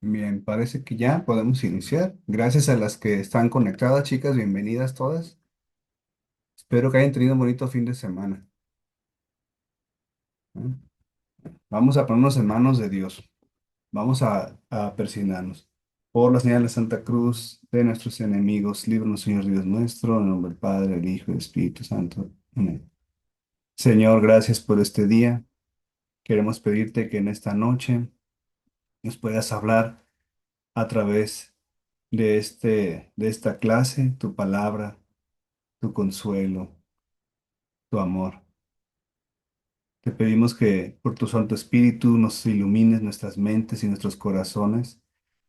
Bien, parece que ya podemos iniciar. Gracias a las que están conectadas, chicas, bienvenidas todas. Espero que hayan tenido un bonito fin de semana. ¿Eh? Vamos a ponernos en manos de Dios. Vamos a persignarnos. Por la señal de Santa Cruz de nuestros enemigos, líbranos, Señor Dios nuestro, en el nombre del Padre, del Hijo y del Espíritu Santo. Amén. Señor, gracias por este día. Queremos pedirte que en esta noche nos puedas hablar a través de esta clase, tu palabra, tu consuelo, tu amor. Te pedimos que por tu Santo Espíritu nos ilumines nuestras mentes y nuestros corazones,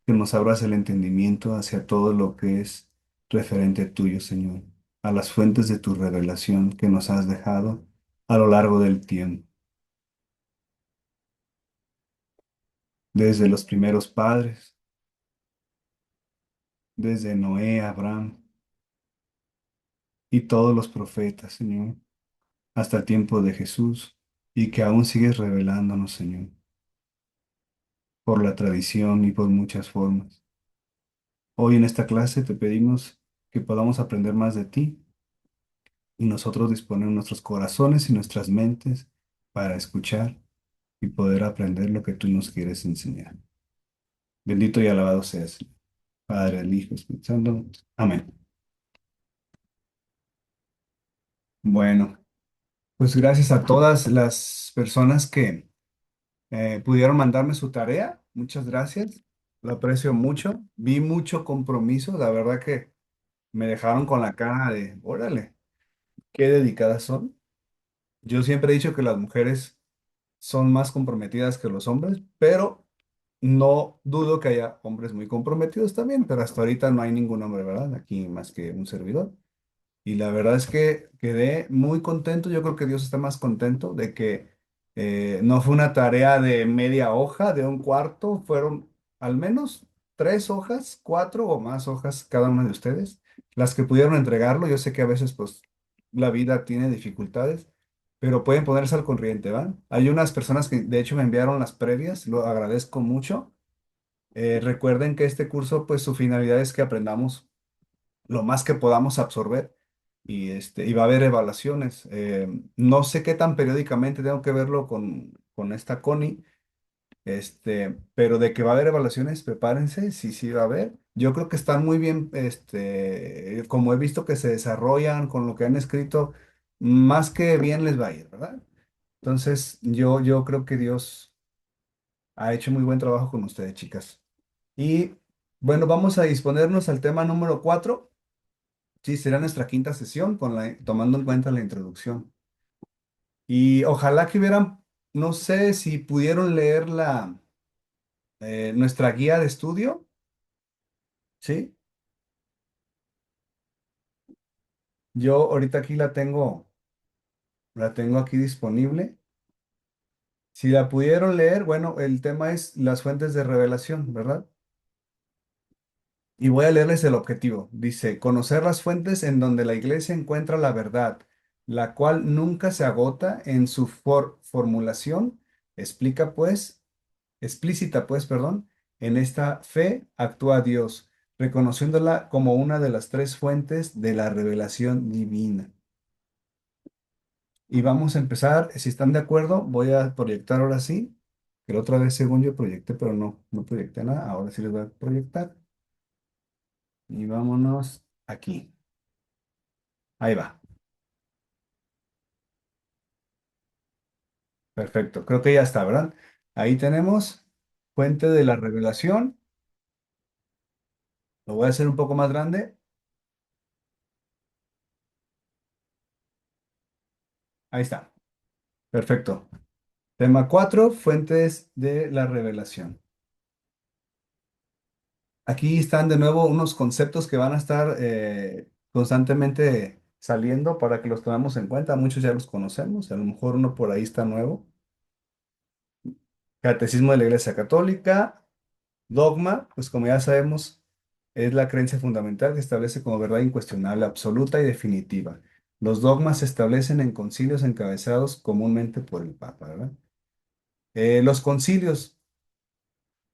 que nos abras el entendimiento hacia todo lo que es referente tuyo, Señor, a las fuentes de tu revelación que nos has dejado a lo largo del tiempo, desde los primeros padres, desde Noé, Abraham y todos los profetas, Señor, hasta el tiempo de Jesús, y que aún sigues revelándonos, Señor, por la tradición y por muchas formas. Hoy en esta clase te pedimos que podamos aprender más de ti y nosotros disponer nuestros corazones y nuestras mentes para escuchar y poder aprender lo que tú nos quieres enseñar. Bendito y alabado seas, Padre, el Hijo, Espíritu Santo. Amén. Bueno, pues gracias a todas las personas que pudieron mandarme su tarea. Muchas gracias. Lo aprecio mucho. Vi mucho compromiso. La verdad que me dejaron con la cara de, órale, qué dedicadas son. Yo siempre he dicho que las mujeres son más comprometidas que los hombres, pero no dudo que haya hombres muy comprometidos también, pero hasta ahorita no hay ningún hombre, ¿verdad? Aquí más que un servidor. Y la verdad es que quedé muy contento. Yo creo que Dios está más contento de que no fue una tarea de media hoja, de un cuarto, fueron al menos 3 hojas, 4 o más hojas cada una de ustedes, las que pudieron entregarlo. Yo sé que a veces pues la vida tiene dificultades, pero pueden ponerse al corriente, ¿va? Hay unas personas que de hecho me enviaron las previas, lo agradezco mucho. Recuerden que este curso pues su finalidad es que aprendamos lo más que podamos absorber y va a haber evaluaciones. No sé qué tan periódicamente tengo que verlo con esta Connie, pero de que va a haber evaluaciones, prepárense, sí, sí va a haber. Yo creo que están muy bien, como he visto que se desarrollan con lo que han escrito, más que bien les va a ir, ¿verdad? Entonces, yo creo que Dios ha hecho muy buen trabajo con ustedes, chicas. Y bueno, vamos a disponernos al tema número 4. Sí, será nuestra quinta sesión tomando en cuenta la introducción. Y ojalá que hubieran, no sé si pudieron leer nuestra guía de estudio, ¿sí? Yo ahorita aquí la tengo aquí disponible. Si la pudieron leer, bueno, el tema es las fuentes de revelación, ¿verdad? Y voy a leerles el objetivo. Dice, conocer las fuentes en donde la iglesia encuentra la verdad, la cual nunca se agota en su formulación. Explica pues explícita, pues, perdón, en esta fe actúa Dios, reconociéndola como una de las tres fuentes de la revelación divina. Y vamos a empezar, si están de acuerdo, voy a proyectar ahora sí, que la otra vez según yo proyecté, pero no proyecté nada, ahora sí les voy a proyectar. Y vámonos aquí. Ahí va. Perfecto, creo que ya está, ¿verdad? Ahí tenemos fuente de la revelación. Lo voy a hacer un poco más grande. Ahí está. Perfecto. Tema 4, fuentes de la revelación. Aquí están de nuevo unos conceptos que van a estar constantemente saliendo para que los tomemos en cuenta. Muchos ya los conocemos, a lo mejor uno por ahí está nuevo. Catecismo de la Iglesia Católica, dogma, pues como ya sabemos, es la creencia fundamental que establece como verdad incuestionable, absoluta y definitiva. Los dogmas se establecen en concilios encabezados comúnmente por el Papa, ¿verdad? Los concilios.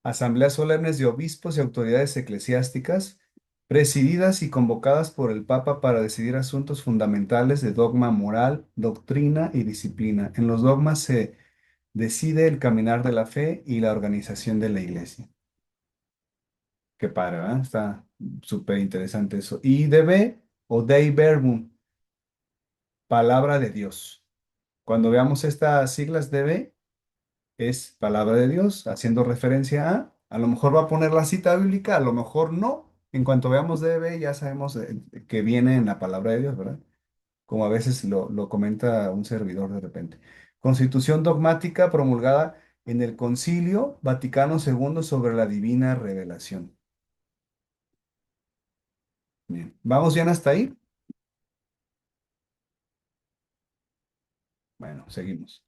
Asambleas solemnes de obispos y autoridades eclesiásticas, presididas y convocadas por el Papa para decidir asuntos fundamentales de dogma moral, doctrina y disciplina. En los dogmas se decide el caminar de la fe y la organización de la iglesia. Qué padre, ¿verdad? Está súper interesante eso. Y DB o Dei Verbum, palabra de Dios. Cuando veamos estas siglas DB, es palabra de Dios, haciendo referencia a lo mejor va a poner la cita bíblica, a lo mejor no. En cuanto veamos DB, ya sabemos que viene en la palabra de Dios, ¿verdad? Como a veces lo comenta un servidor de repente. Constitución dogmática promulgada en el Concilio Vaticano II sobre la divina revelación. Bien. ¿Vamos bien hasta ahí? Bueno, seguimos.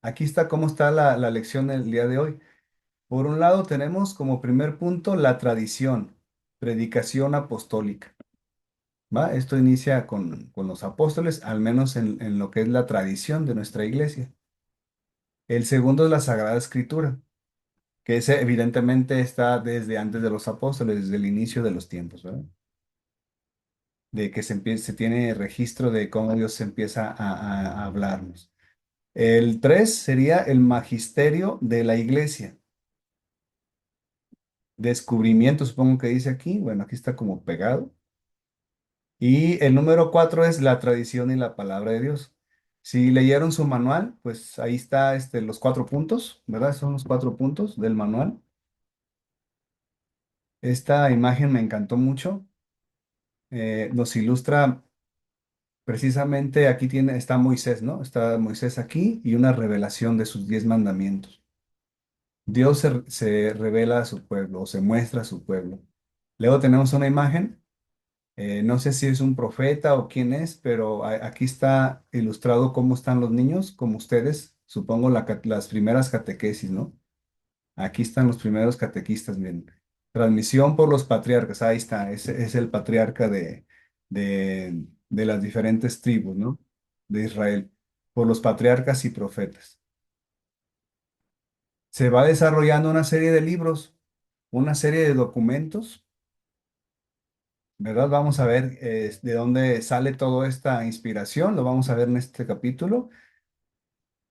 Aquí está cómo está la lección del día de hoy. Por un lado tenemos como primer punto la tradición, predicación apostólica. ¿Va? Esto inicia con los apóstoles, al menos en lo que es la tradición de nuestra iglesia. El segundo es la Sagrada Escritura, que ese evidentemente está desde antes de los apóstoles, desde el inicio de los tiempos, ¿verdad? De que se tiene registro de cómo Dios se empieza a hablarnos. El tres sería el magisterio de la iglesia. Descubrimiento, supongo que dice aquí. Bueno, aquí está como pegado. Y el número cuatro es la tradición y la palabra de Dios. Si leyeron su manual, pues ahí está los 4 puntos, ¿verdad? Son los 4 puntos del manual. Esta imagen me encantó mucho. Nos ilustra precisamente, aquí está Moisés, ¿no? Está Moisés aquí y una revelación de sus 10 mandamientos. Dios se revela a su pueblo o se muestra a su pueblo. Luego tenemos una imagen. No sé si es un profeta o quién es, pero aquí está ilustrado cómo están los niños, como ustedes, supongo las primeras catequesis, ¿no? Aquí están los primeros catequistas, miren. Transmisión por los patriarcas, ahí está, ese es el patriarca de las diferentes tribus, ¿no? De Israel, por los patriarcas y profetas. Se va desarrollando una serie de libros, una serie de documentos, ¿verdad? Vamos a ver de dónde sale toda esta inspiración, lo vamos a ver en este capítulo.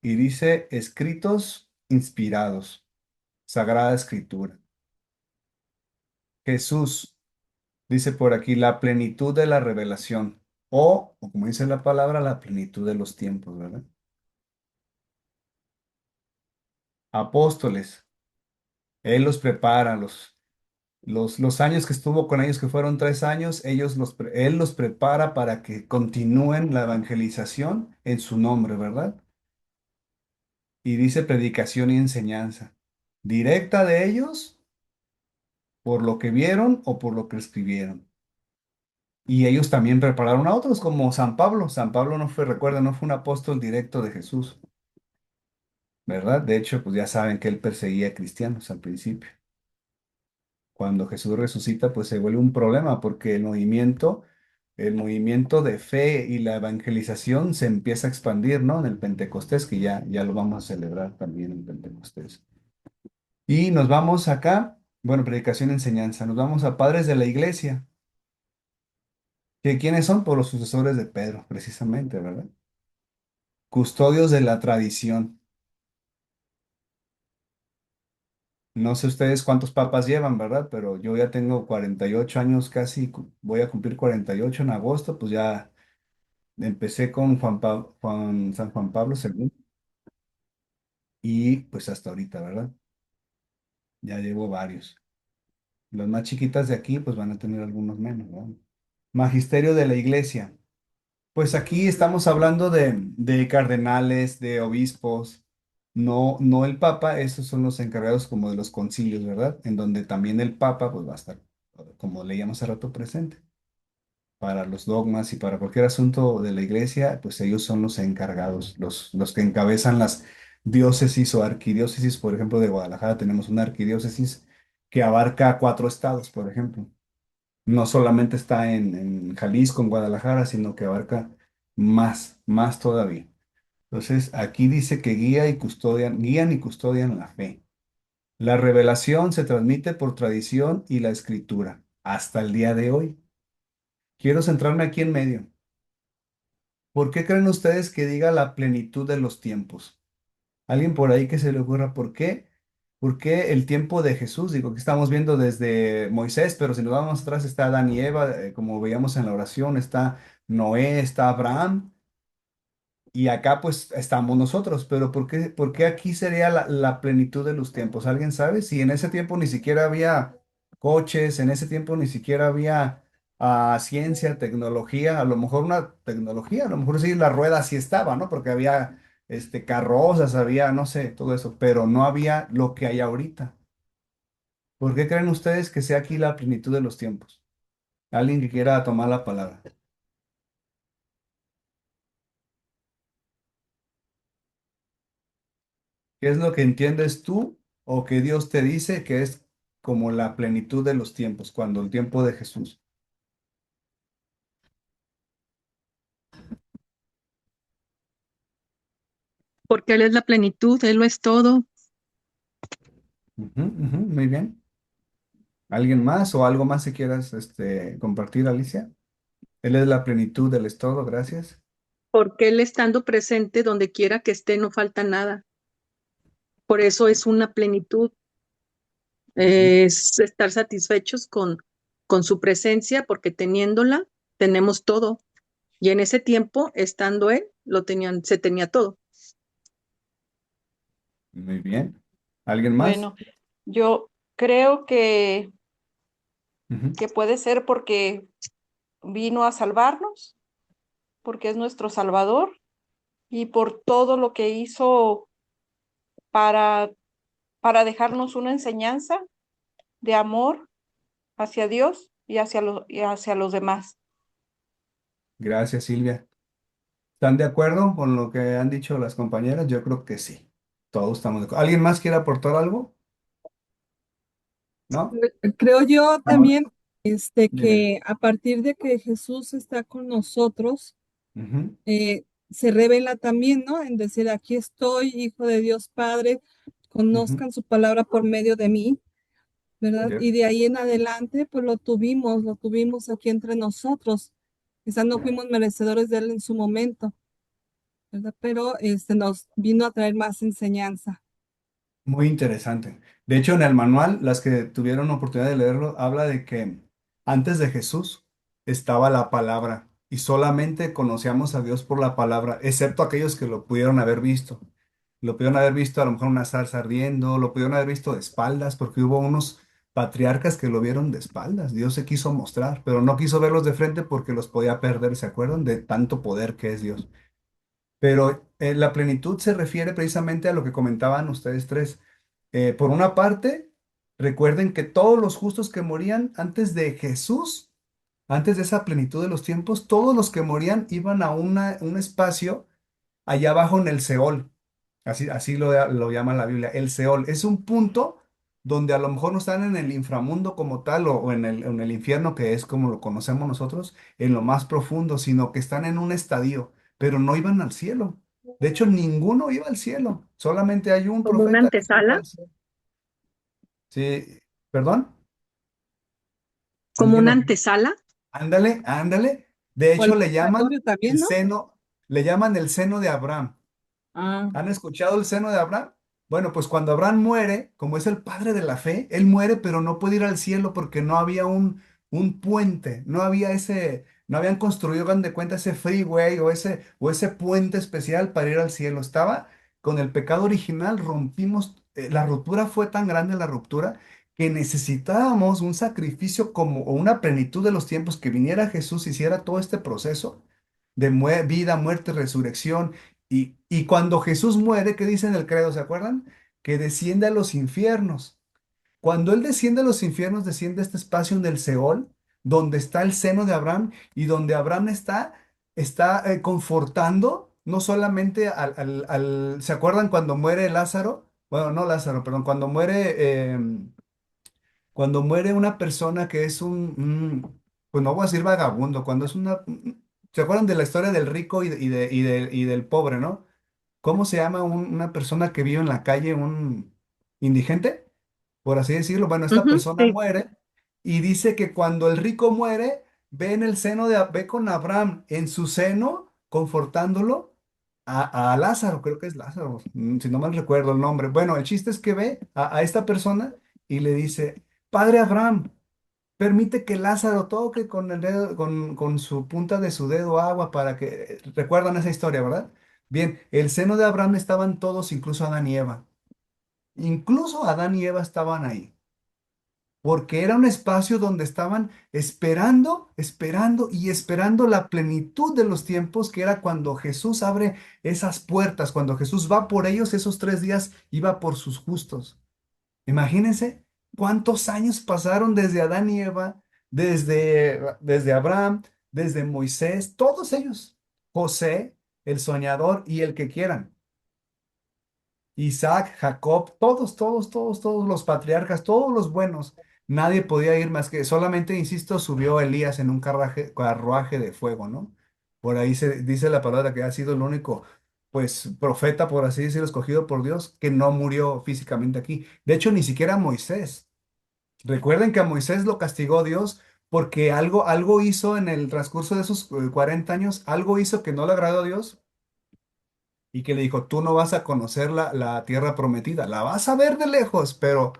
Y dice, escritos inspirados, Sagrada Escritura. Jesús, dice por aquí, la plenitud de la revelación, o como dice la palabra, la plenitud de los tiempos, ¿verdad? Apóstoles, Él los prepara, los años que estuvo con ellos, que fueron 3 años, Él los prepara para que continúen la evangelización en su nombre, ¿verdad? Y dice predicación y enseñanza, directa de ellos por lo que vieron o por lo que escribieron. Y ellos también prepararon a otros, como San Pablo. San Pablo no fue, recuerda, no fue un apóstol directo de Jesús, ¿verdad? De hecho, pues ya saben que él perseguía a cristianos al principio. Cuando Jesús resucita, pues se vuelve un problema porque el movimiento de fe y la evangelización se empieza a expandir, ¿no? En el Pentecostés, que ya lo vamos a celebrar también en Pentecostés. Y nos vamos acá, bueno, predicación y enseñanza, nos vamos a padres de la iglesia, que quiénes son, por los sucesores de Pedro, precisamente, ¿verdad? Custodios de la tradición. No sé ustedes cuántos papas llevan, ¿verdad? Pero yo ya tengo 48 años casi, voy a cumplir 48 en agosto, pues ya empecé con San Juan Pablo II y pues hasta ahorita, ¿verdad? Ya llevo varios. Las más chiquitas de aquí pues van a tener algunos menos, ¿verdad? Magisterio de la Iglesia. Pues aquí estamos hablando de cardenales, de obispos, no el Papa, esos son los encargados como de los concilios, ¿verdad? En donde también el Papa pues va a estar, como leíamos hace rato, presente. Para los dogmas y para cualquier asunto de la iglesia, pues ellos son los encargados, los que encabezan las diócesis o arquidiócesis. Por ejemplo, de Guadalajara tenemos una arquidiócesis que abarca 4 estados, por ejemplo. No solamente está en Jalisco, en Guadalajara, sino que abarca más todavía. Entonces, aquí dice que guían y custodian la fe. La revelación se transmite por tradición y la escritura hasta el día de hoy. Quiero centrarme aquí en medio. ¿Por qué creen ustedes que diga la plenitud de los tiempos? ¿Alguien por ahí que se le ocurra por qué? ¿Por qué el tiempo de Jesús? Digo que estamos viendo desde Moisés, pero si nos vamos atrás está Adán y Eva, como veíamos en la oración, está Noé, está Abraham. Y acá pues estamos nosotros, pero por qué aquí sería la plenitud de los tiempos? ¿Alguien sabe? Si en ese tiempo ni siquiera había coches, en ese tiempo ni siquiera había ciencia, tecnología, a lo mejor una tecnología, a lo mejor sí la rueda sí estaba, ¿no? Porque había carrozas, había, no sé, todo eso, pero no había lo que hay ahorita. ¿Por qué creen ustedes que sea aquí la plenitud de los tiempos? Alguien que quiera tomar la palabra. ¿Qué es lo que entiendes tú o que Dios te dice que es como la plenitud de los tiempos, cuando el tiempo de Jesús? Porque Él es la plenitud, Él lo es todo. Ujú, ujú, muy bien. ¿Alguien más o algo más que quieras compartir, Alicia? Él es la plenitud del es todo, gracias. Porque Él estando presente donde quiera que esté, no falta nada. Por eso es una plenitud, Ujú, es estar satisfechos con su presencia, porque teniéndola, tenemos todo. Y en ese tiempo, estando Él, se tenía todo. muy bien. ¿Alguien más? Bueno, yo creo Ujú, que puede ser porque vino a salvarnos, porque es nuestro Salvador y por todo lo que hizo para, para dejarnos una enseñanza de amor hacia Dios y hacia los demás. gracias, Silvia. ¿Están de acuerdo con lo que han dicho las compañeras? Yo creo que sí. Todos estamos de acuerdo. ¿Alguien más quiere aportar algo? ¿No? Creo yo Ahora, también, dime. que a partir de que Jesús está con nosotros, Ujú, se revela también, ¿no? En decir, aquí estoy, Hijo de Dios Padre, ujú. conozcan su palabra por medio de mí, ¿verdad? Yes. Y de ahí en adelante, pues lo tuvimos aquí entre nosotros. Quizás no fuimos merecedores de él en su momento, ¿verdad? Pero nos vino a traer más enseñanza. Muy interesante. De hecho, en el manual, las que tuvieron oportunidad de leerlo, habla de que antes de Jesús estaba la palabra y solamente conocíamos a Dios por la palabra, excepto aquellos que lo pudieron haber visto. Lo pudieron haber visto a lo mejor una zarza ardiendo, lo pudieron haber visto de espaldas, porque hubo unos patriarcas que lo vieron de espaldas. Dios se quiso mostrar, pero no quiso verlos de frente porque los podía perder, ¿se acuerdan? De tanto poder que es Dios. Pero la plenitud se refiere precisamente a lo que comentaban ustedes tres. Por una parte, recuerden que todos los justos que morían antes de Jesús, antes de esa plenitud de los tiempos, todos los que morían iban a un espacio allá abajo en el Seol. Así lo llama la Biblia. El Seol es un punto donde a lo mejor no están en el inframundo como tal o en el infierno, que es como lo conocemos nosotros, en lo más profundo, sino que están en un estadio, pero no iban al cielo. De hecho, ninguno iba al cielo. Solamente hay un Como una profeta que sí fue antesala, al cielo. Sí, perdón. como ¿Alguien una lo... antesala. Ándale, ándale. De O hecho, el le llaman purgatorio también, el ¿no? seno, le llaman el seno de Abraham. Ah, ¿Han escuchado el seno de Abraham? Bueno, pues cuando Abraham muere, como es el padre de la fe, él muere, pero no puede ir al cielo porque no había un puente, no había no habían construido, hagan de cuenta, ese freeway o ese puente especial para ir al cielo. Estaba con el pecado original, rompimos, la ruptura fue tan grande la ruptura que necesitábamos un sacrificio como o una plenitud de los tiempos que viniera Jesús, hiciera todo este proceso de vida, muerte, resurrección y cuando Jesús muere, ¿qué dice en el credo? ¿Se acuerdan? Que desciende a los infiernos. Cuando Él desciende a los infiernos, desciende a este espacio en el Seol, donde está el seno de Abraham y donde Abraham está confortando no solamente ¿se acuerdan cuando muere Lázaro? Bueno, no Lázaro, perdón, cuando muere una persona que es pues no voy a decir vagabundo, cuando es ¿se acuerdan de la historia del rico y del pobre, ¿no? ¿cómo se llama una persona que vive en la calle, un indigente, por así decirlo? Bueno, esta Ujú, persona sí. muere y dice que cuando el rico muere, ve con Abraham en su seno, confortándolo a Lázaro, creo que es Lázaro, si no mal recuerdo el nombre. Bueno, el chiste es que ve a esta persona y le dice, Padre Abraham, permite que Lázaro toque con el dedo, con su punta de su dedo agua para que... ¿Recuerdan esa historia, verdad? Bien, el seno de Abraham estaban todos, incluso Adán y Eva. Incluso Adán y Eva estaban ahí, porque era un espacio donde estaban esperando, esperando y esperando la plenitud de los tiempos, que era cuando Jesús abre esas puertas, cuando Jesús va por ellos esos 3 días, iba por sus justos. Imagínense cuántos años pasaron desde Adán y Eva, desde Abraham, desde Moisés, todos ellos, José, el soñador y el que quieran, Isaac, Jacob, todos los patriarcas, todos los buenos. Nadie podía ir más que, solamente, insisto, subió Elías en un carruaje de fuego, ¿no? Por ahí se dice la palabra que ha sido el único, pues, profeta, por así decirlo, escogido por Dios, que no murió físicamente aquí. De hecho, ni siquiera Moisés. Recuerden que a Moisés lo castigó Dios porque algo hizo en el transcurso de esos 40 años, algo hizo que no le agradó a Dios y que le dijo, tú no vas a conocer la tierra prometida, la vas a ver de lejos, pero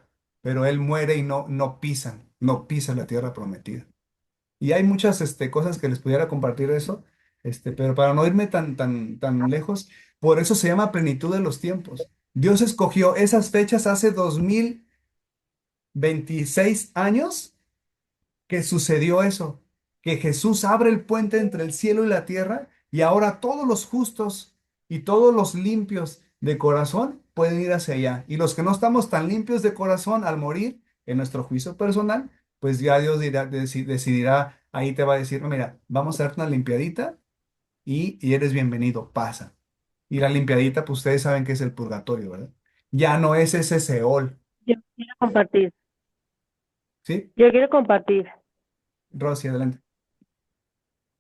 él muere y no pisa la tierra prometida. Y hay muchas cosas que les pudiera compartir de eso, pero para no irme tan lejos, por eso se llama plenitud de los tiempos. Dios escogió esas fechas hace 2026 años que sucedió eso, que Jesús abre el puente entre el cielo y la tierra y ahora todos los justos y todos los limpios de corazón pueden ir hacia allá. Y los que no estamos tan limpios de corazón al morir en nuestro juicio personal, pues ya Dios decidirá, ahí te va a decir, "No, mira, vamos a darte una limpiadita y eres bienvenido, pasa." Y la limpiadita, pues ustedes saben que es el purgatorio, ¿verdad? Ya no es ese Seol, Yo quiero compartir. ¿sí? Yo quiero compartir. Rosy, adelante.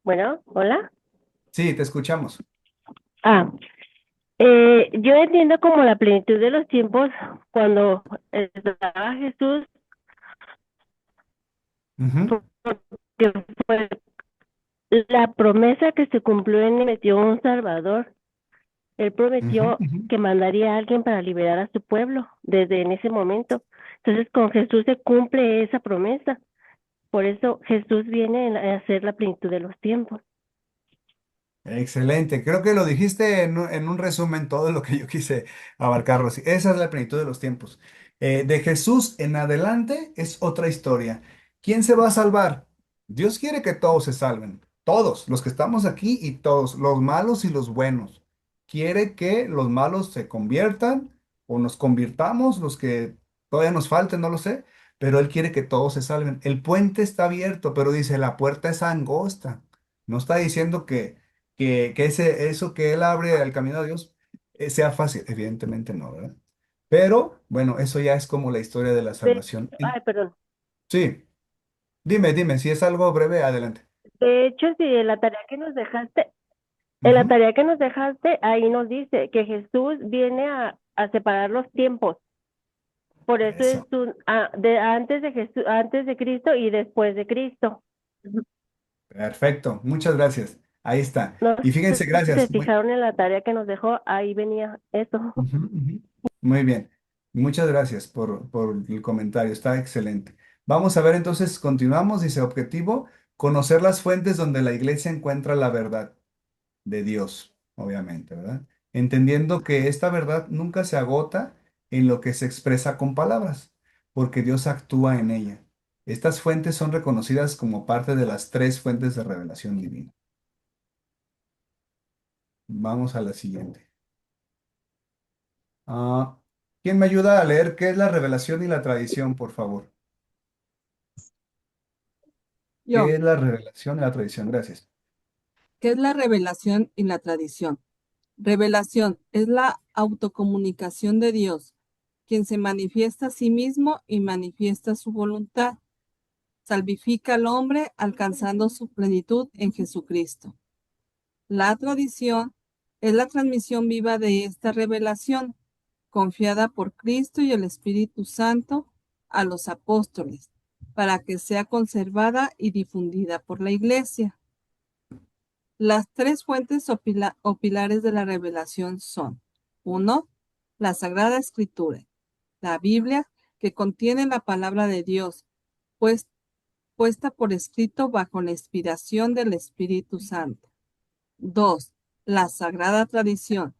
Bueno, hola. Sí, te escuchamos. Ah, yo entiendo como la plenitud de los tiempos cuando estaba Jesús, Ujú, porque fue la promesa que se cumplió en él, metió un Salvador. Él ujú, prometió ujú. que mandaría a alguien para liberar a su pueblo desde en ese momento. Entonces con Jesús se cumple esa promesa. Por eso Jesús viene a hacer la plenitud de los tiempos. Excelente. Creo que lo dijiste en un resumen todo lo que yo quise abarcar, Rosy. Esa es la plenitud de los tiempos. De Jesús en adelante es otra historia. ¿Quién se va a salvar? Dios quiere que todos se salven. Todos, los que estamos aquí y todos, los malos y los buenos. Quiere que los malos se conviertan o nos convirtamos, los que todavía nos falten, no lo sé, pero Él quiere que todos se salven. El puente está abierto, pero dice, la puerta es angosta. No está diciendo que eso que Él abre al camino a Dios sea fácil. Evidentemente no, ¿verdad? Pero bueno, eso ya es como la historia de la salvación. Ay, perdón. Sí, dime, si es algo breve, adelante. De hecho, si en la tarea que nos dejaste, Ujú. ahí nos dice que Jesús viene a separar los tiempos. Por eso es Eso. antes de Jesús, antes de Cristo y después de Cristo. Perfecto, muchas gracias. Ahí está. No Y sé fíjense, si se gracias. fijaron en la tarea que nos dejó, ahí venía eso. Ujú, ujú. Muy bien. Muchas gracias por el comentario. Está excelente. Vamos a ver entonces, continuamos. Dice, objetivo, conocer las fuentes donde la iglesia encuentra la verdad de Dios, obviamente, ¿verdad? Entendiendo que esta verdad nunca se agota en lo que se expresa con palabras, porque Dios actúa en ella. Estas fuentes son reconocidas como parte de las 3 fuentes de revelación divina. Vamos a la siguiente. Ah, ¿quién me ayuda a leer qué es la revelación y la tradición, por favor? Yo, ¿Qué es la revelación y la tradición? Gracias. ¿qué es la revelación y la tradición? Revelación es la autocomunicación de Dios, quien se manifiesta a sí mismo y manifiesta su voluntad. Salvifica al hombre alcanzando su plenitud en Jesucristo. La tradición Es la transmisión viva de esta revelación, confiada por Cristo y el Espíritu Santo a los apóstoles, para que sea conservada y difundida por la Iglesia. Las tres fuentes o pilares de la revelación son: uno, la Sagrada Escritura, la Biblia, que contiene la palabra de Dios, pues, puesta por escrito bajo la inspiración del Espíritu Santo. Dos, la Sagrada Tradición,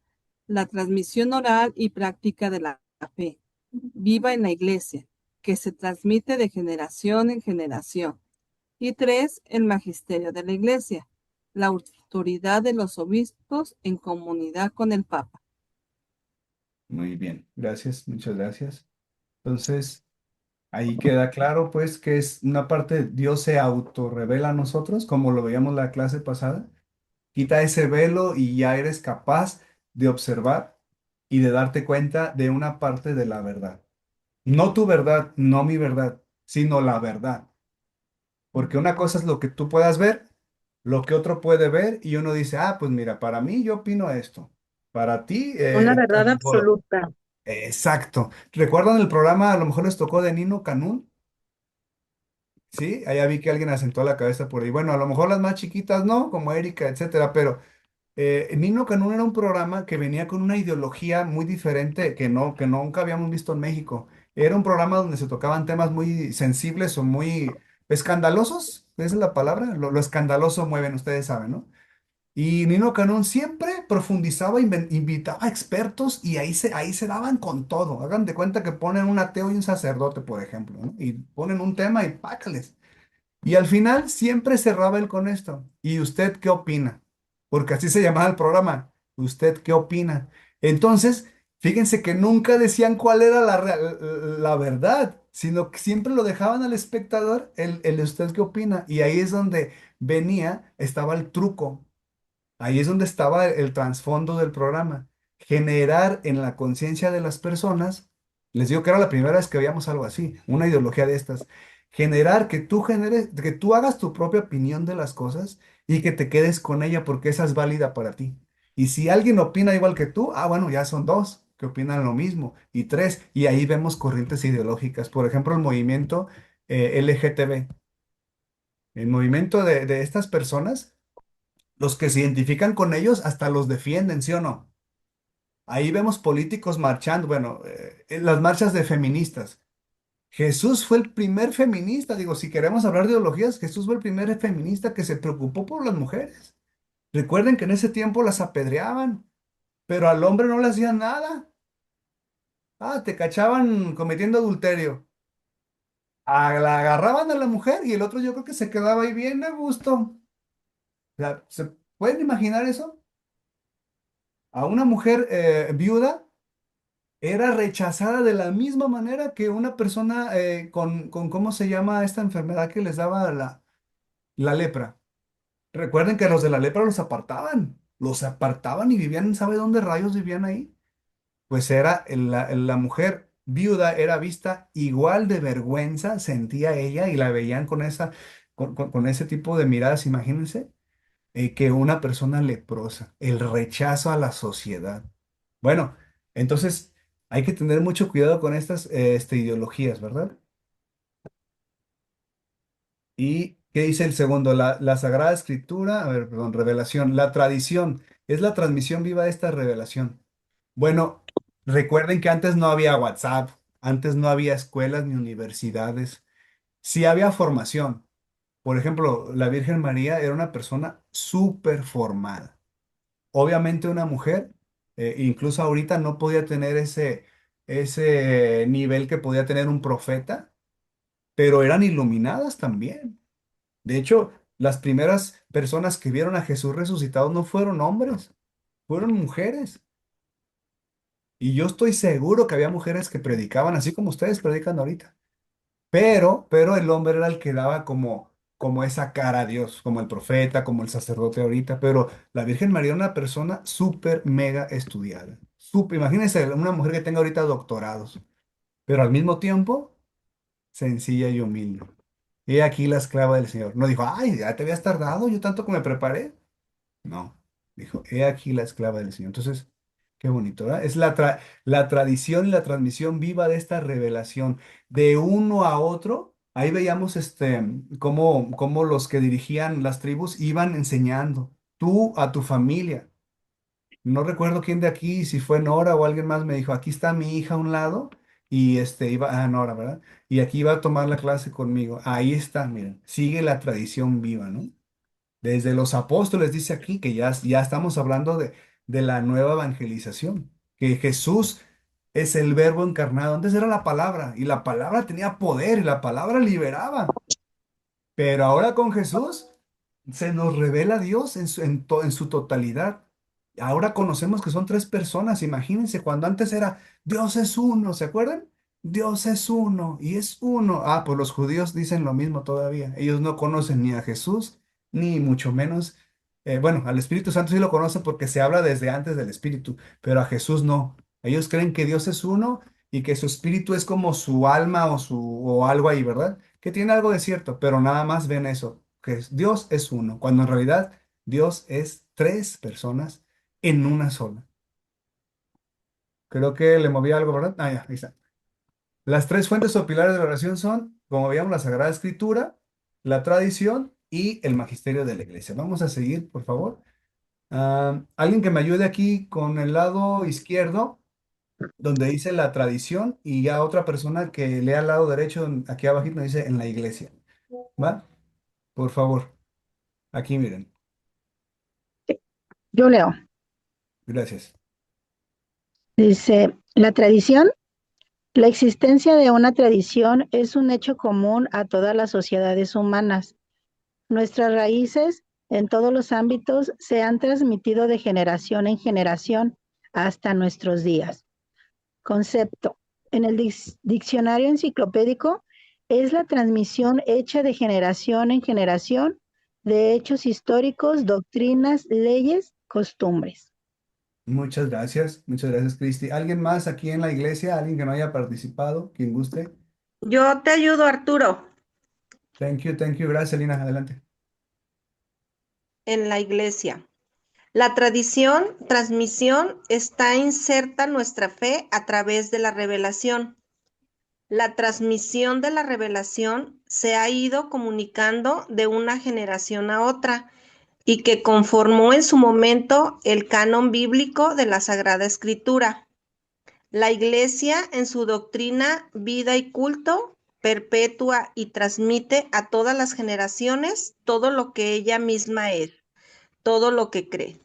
la transmisión oral y práctica de la fe, viva en la Iglesia, que se transmite de generación en generación. Y tres, el magisterio de la Iglesia, la autoridad de los obispos en comunidad con el Papa. Muy bien, gracias, muchas gracias. Entonces, ahí queda claro, pues, que es una parte, Dios se autorrevela a nosotros, como lo veíamos la clase pasada. Quita ese velo y ya eres capaz de observar y de darte cuenta de una parte de la verdad. No tu verdad, no mi verdad, sino la verdad. Porque una cosa es lo que tú puedas ver, lo que otro puede ver, y uno dice, ah, pues mira, para mí yo opino esto. Para ti, Una a verdad lo mejor. absoluta. Exacto. ¿Recuerdan el programa? A lo mejor les tocó de Nino Canún. Sí, allá vi que alguien asentó la cabeza por ahí. Bueno, a lo mejor las más chiquitas no, como Erika, etcétera, pero Nino Canún era un programa que venía con una ideología muy diferente que nunca habíamos visto en México. Era un programa donde se tocaban temas muy sensibles o muy escandalosos, esa es la palabra, lo escandaloso mueven, ustedes saben, ¿no? Y Nino Canún siempre profundizaba, invitaba a expertos y ahí se daban con todo. Hagan de cuenta que ponen un ateo y un sacerdote, por ejemplo, ¿no? Y ponen un tema y pácales. Y al final siempre cerraba él con esto. ¿Y usted qué opina? Porque así se llamaba el programa. ¿Usted qué opina? Entonces, fíjense que nunca decían cuál era la verdad, sino que siempre lo dejaban al espectador el usted qué opina. Y ahí es donde estaba el truco. Ahí es donde estaba el trasfondo del programa. Generar en la conciencia de las personas, les digo que era la primera vez que veíamos algo así, una ideología de estas. Generar que tú hagas tu propia opinión de las cosas y que te quedes con ella porque esa es válida para ti. Y si alguien opina igual que tú, ah, bueno, ya son dos que opinan lo mismo. Y tres, y ahí vemos corrientes ideológicas. Por ejemplo, el movimiento LGTB. El movimiento de estas personas, los que se identifican con ellos hasta los defienden, ¿sí o no? Ahí vemos políticos marchando, bueno, en las marchas de feministas. Jesús fue el primer feminista, digo, si queremos hablar de ideologías, Jesús fue el primer feminista que se preocupó por las mujeres. Recuerden que en ese tiempo las apedreaban, pero al hombre no le hacían nada. Ah, te cachaban cometiendo adulterio. La agarraban a la mujer y el otro yo creo que se quedaba ahí bien a gusto. O sea, ¿se pueden imaginar eso? A una mujer viuda era rechazada de la misma manera que una persona ¿cómo se llama esta enfermedad que les daba la lepra? Recuerden que los de la lepra los apartaban y vivían, ¿sabe dónde rayos vivían ahí? Pues era la mujer viuda era vista igual de vergüenza, sentía ella y la veían con ese tipo de miradas, imagínense, que una persona leprosa, el rechazo a la sociedad. Bueno, entonces hay que tener mucho cuidado con estas ideologías, ¿verdad? ¿Y qué dice el segundo? La Sagrada Escritura, a ver, perdón, revelación, la tradición, es la transmisión viva de esta revelación. Bueno, recuerden que antes no había WhatsApp, antes no había escuelas ni universidades, sí había formación. Por ejemplo, la Virgen María era una persona súper formada. Obviamente una mujer, incluso ahorita no podía tener ese nivel que podía tener un profeta, pero eran iluminadas también. De hecho, las primeras personas que vieron a Jesús resucitado no fueron hombres, fueron mujeres. Y yo estoy seguro que había mujeres que predicaban así como ustedes predican ahorita. Pero el hombre era el que daba como esa cara a Dios, como el profeta, como el sacerdote ahorita. Pero la Virgen María era una persona súper mega estudiada. Súper, imagínense una mujer que tenga ahorita doctorados, pero al mismo tiempo sencilla y humilde. Y aquí la esclava del Señor. No dijo, ay, ya te habías tardado, yo tanto que me preparé. No. Dijo, he aquí la esclava del Señor. Entonces, qué bonito, ¿verdad? Es la tradición y la transmisión viva de esta revelación de uno a otro. Ahí veíamos cómo los que dirigían las tribus iban enseñando, tú a tu familia. No recuerdo quién de aquí, si fue Nora o alguien más, me dijo, aquí está mi hija a un lado y Nora, ¿verdad? Y aquí iba a tomar la clase conmigo. Ahí está, miren, sigue la tradición viva, ¿no? Desde los apóstoles dice aquí que ya estamos hablando de la nueva evangelización, que Jesús es el verbo encarnado. Antes era la palabra y la palabra tenía poder y la palabra liberaba. Pero ahora con Jesús se nos revela Dios en su totalidad. Ahora conocemos que son tres personas. Imagínense cuando antes era Dios es uno, ¿se acuerdan? Dios es uno y es uno. Ah, pues los judíos dicen lo mismo todavía. Ellos no conocen ni a Jesús, ni mucho menos. Bueno, al Espíritu Santo sí lo conocen porque se habla desde antes del Espíritu, pero a Jesús no. Ellos creen que Dios es uno y que su espíritu es como su alma o algo ahí, ¿verdad? Que tiene algo de cierto, pero nada más ven eso, Dios es uno, cuando en realidad Dios es tres personas en una sola. Creo que le moví algo, ¿verdad? Ah, ya, ahí está. Las tres fuentes o pilares de la oración son, como veíamos, la Sagrada Escritura, la tradición y el magisterio de la iglesia. Vamos a seguir, por favor. Alguien que me ayude aquí con el lado izquierdo, donde dice la tradición, y ya otra persona que lea al lado derecho, aquí abajito, dice en la iglesia. ¿Va? Por favor, aquí miren. Yo leo. Gracias. Dice, la tradición, la existencia de una tradición es un hecho común a todas las sociedades humanas. Nuestras raíces en todos los ámbitos se han transmitido de generación en generación hasta nuestros días. Concepto. En el diccionario enciclopédico es la transmisión hecha de generación en generación de hechos históricos, doctrinas, leyes, costumbres. Muchas gracias, Cristi. ¿Alguien más aquí en la iglesia? ¿Alguien que no haya participado? ¿Quien guste? Yo te ayudo, Arturo, Thank you. Gracias, Lina. Adelante. en la iglesia. La tradición, transmisión, está inserta nuestra fe a través de la revelación. La transmisión de la revelación se ha ido comunicando de una generación a otra y que conformó en su momento el canon bíblico de la Sagrada Escritura. La Iglesia, en su doctrina, vida y culto, perpetúa y transmite a todas las generaciones todo lo que ella misma es, todo lo que cree.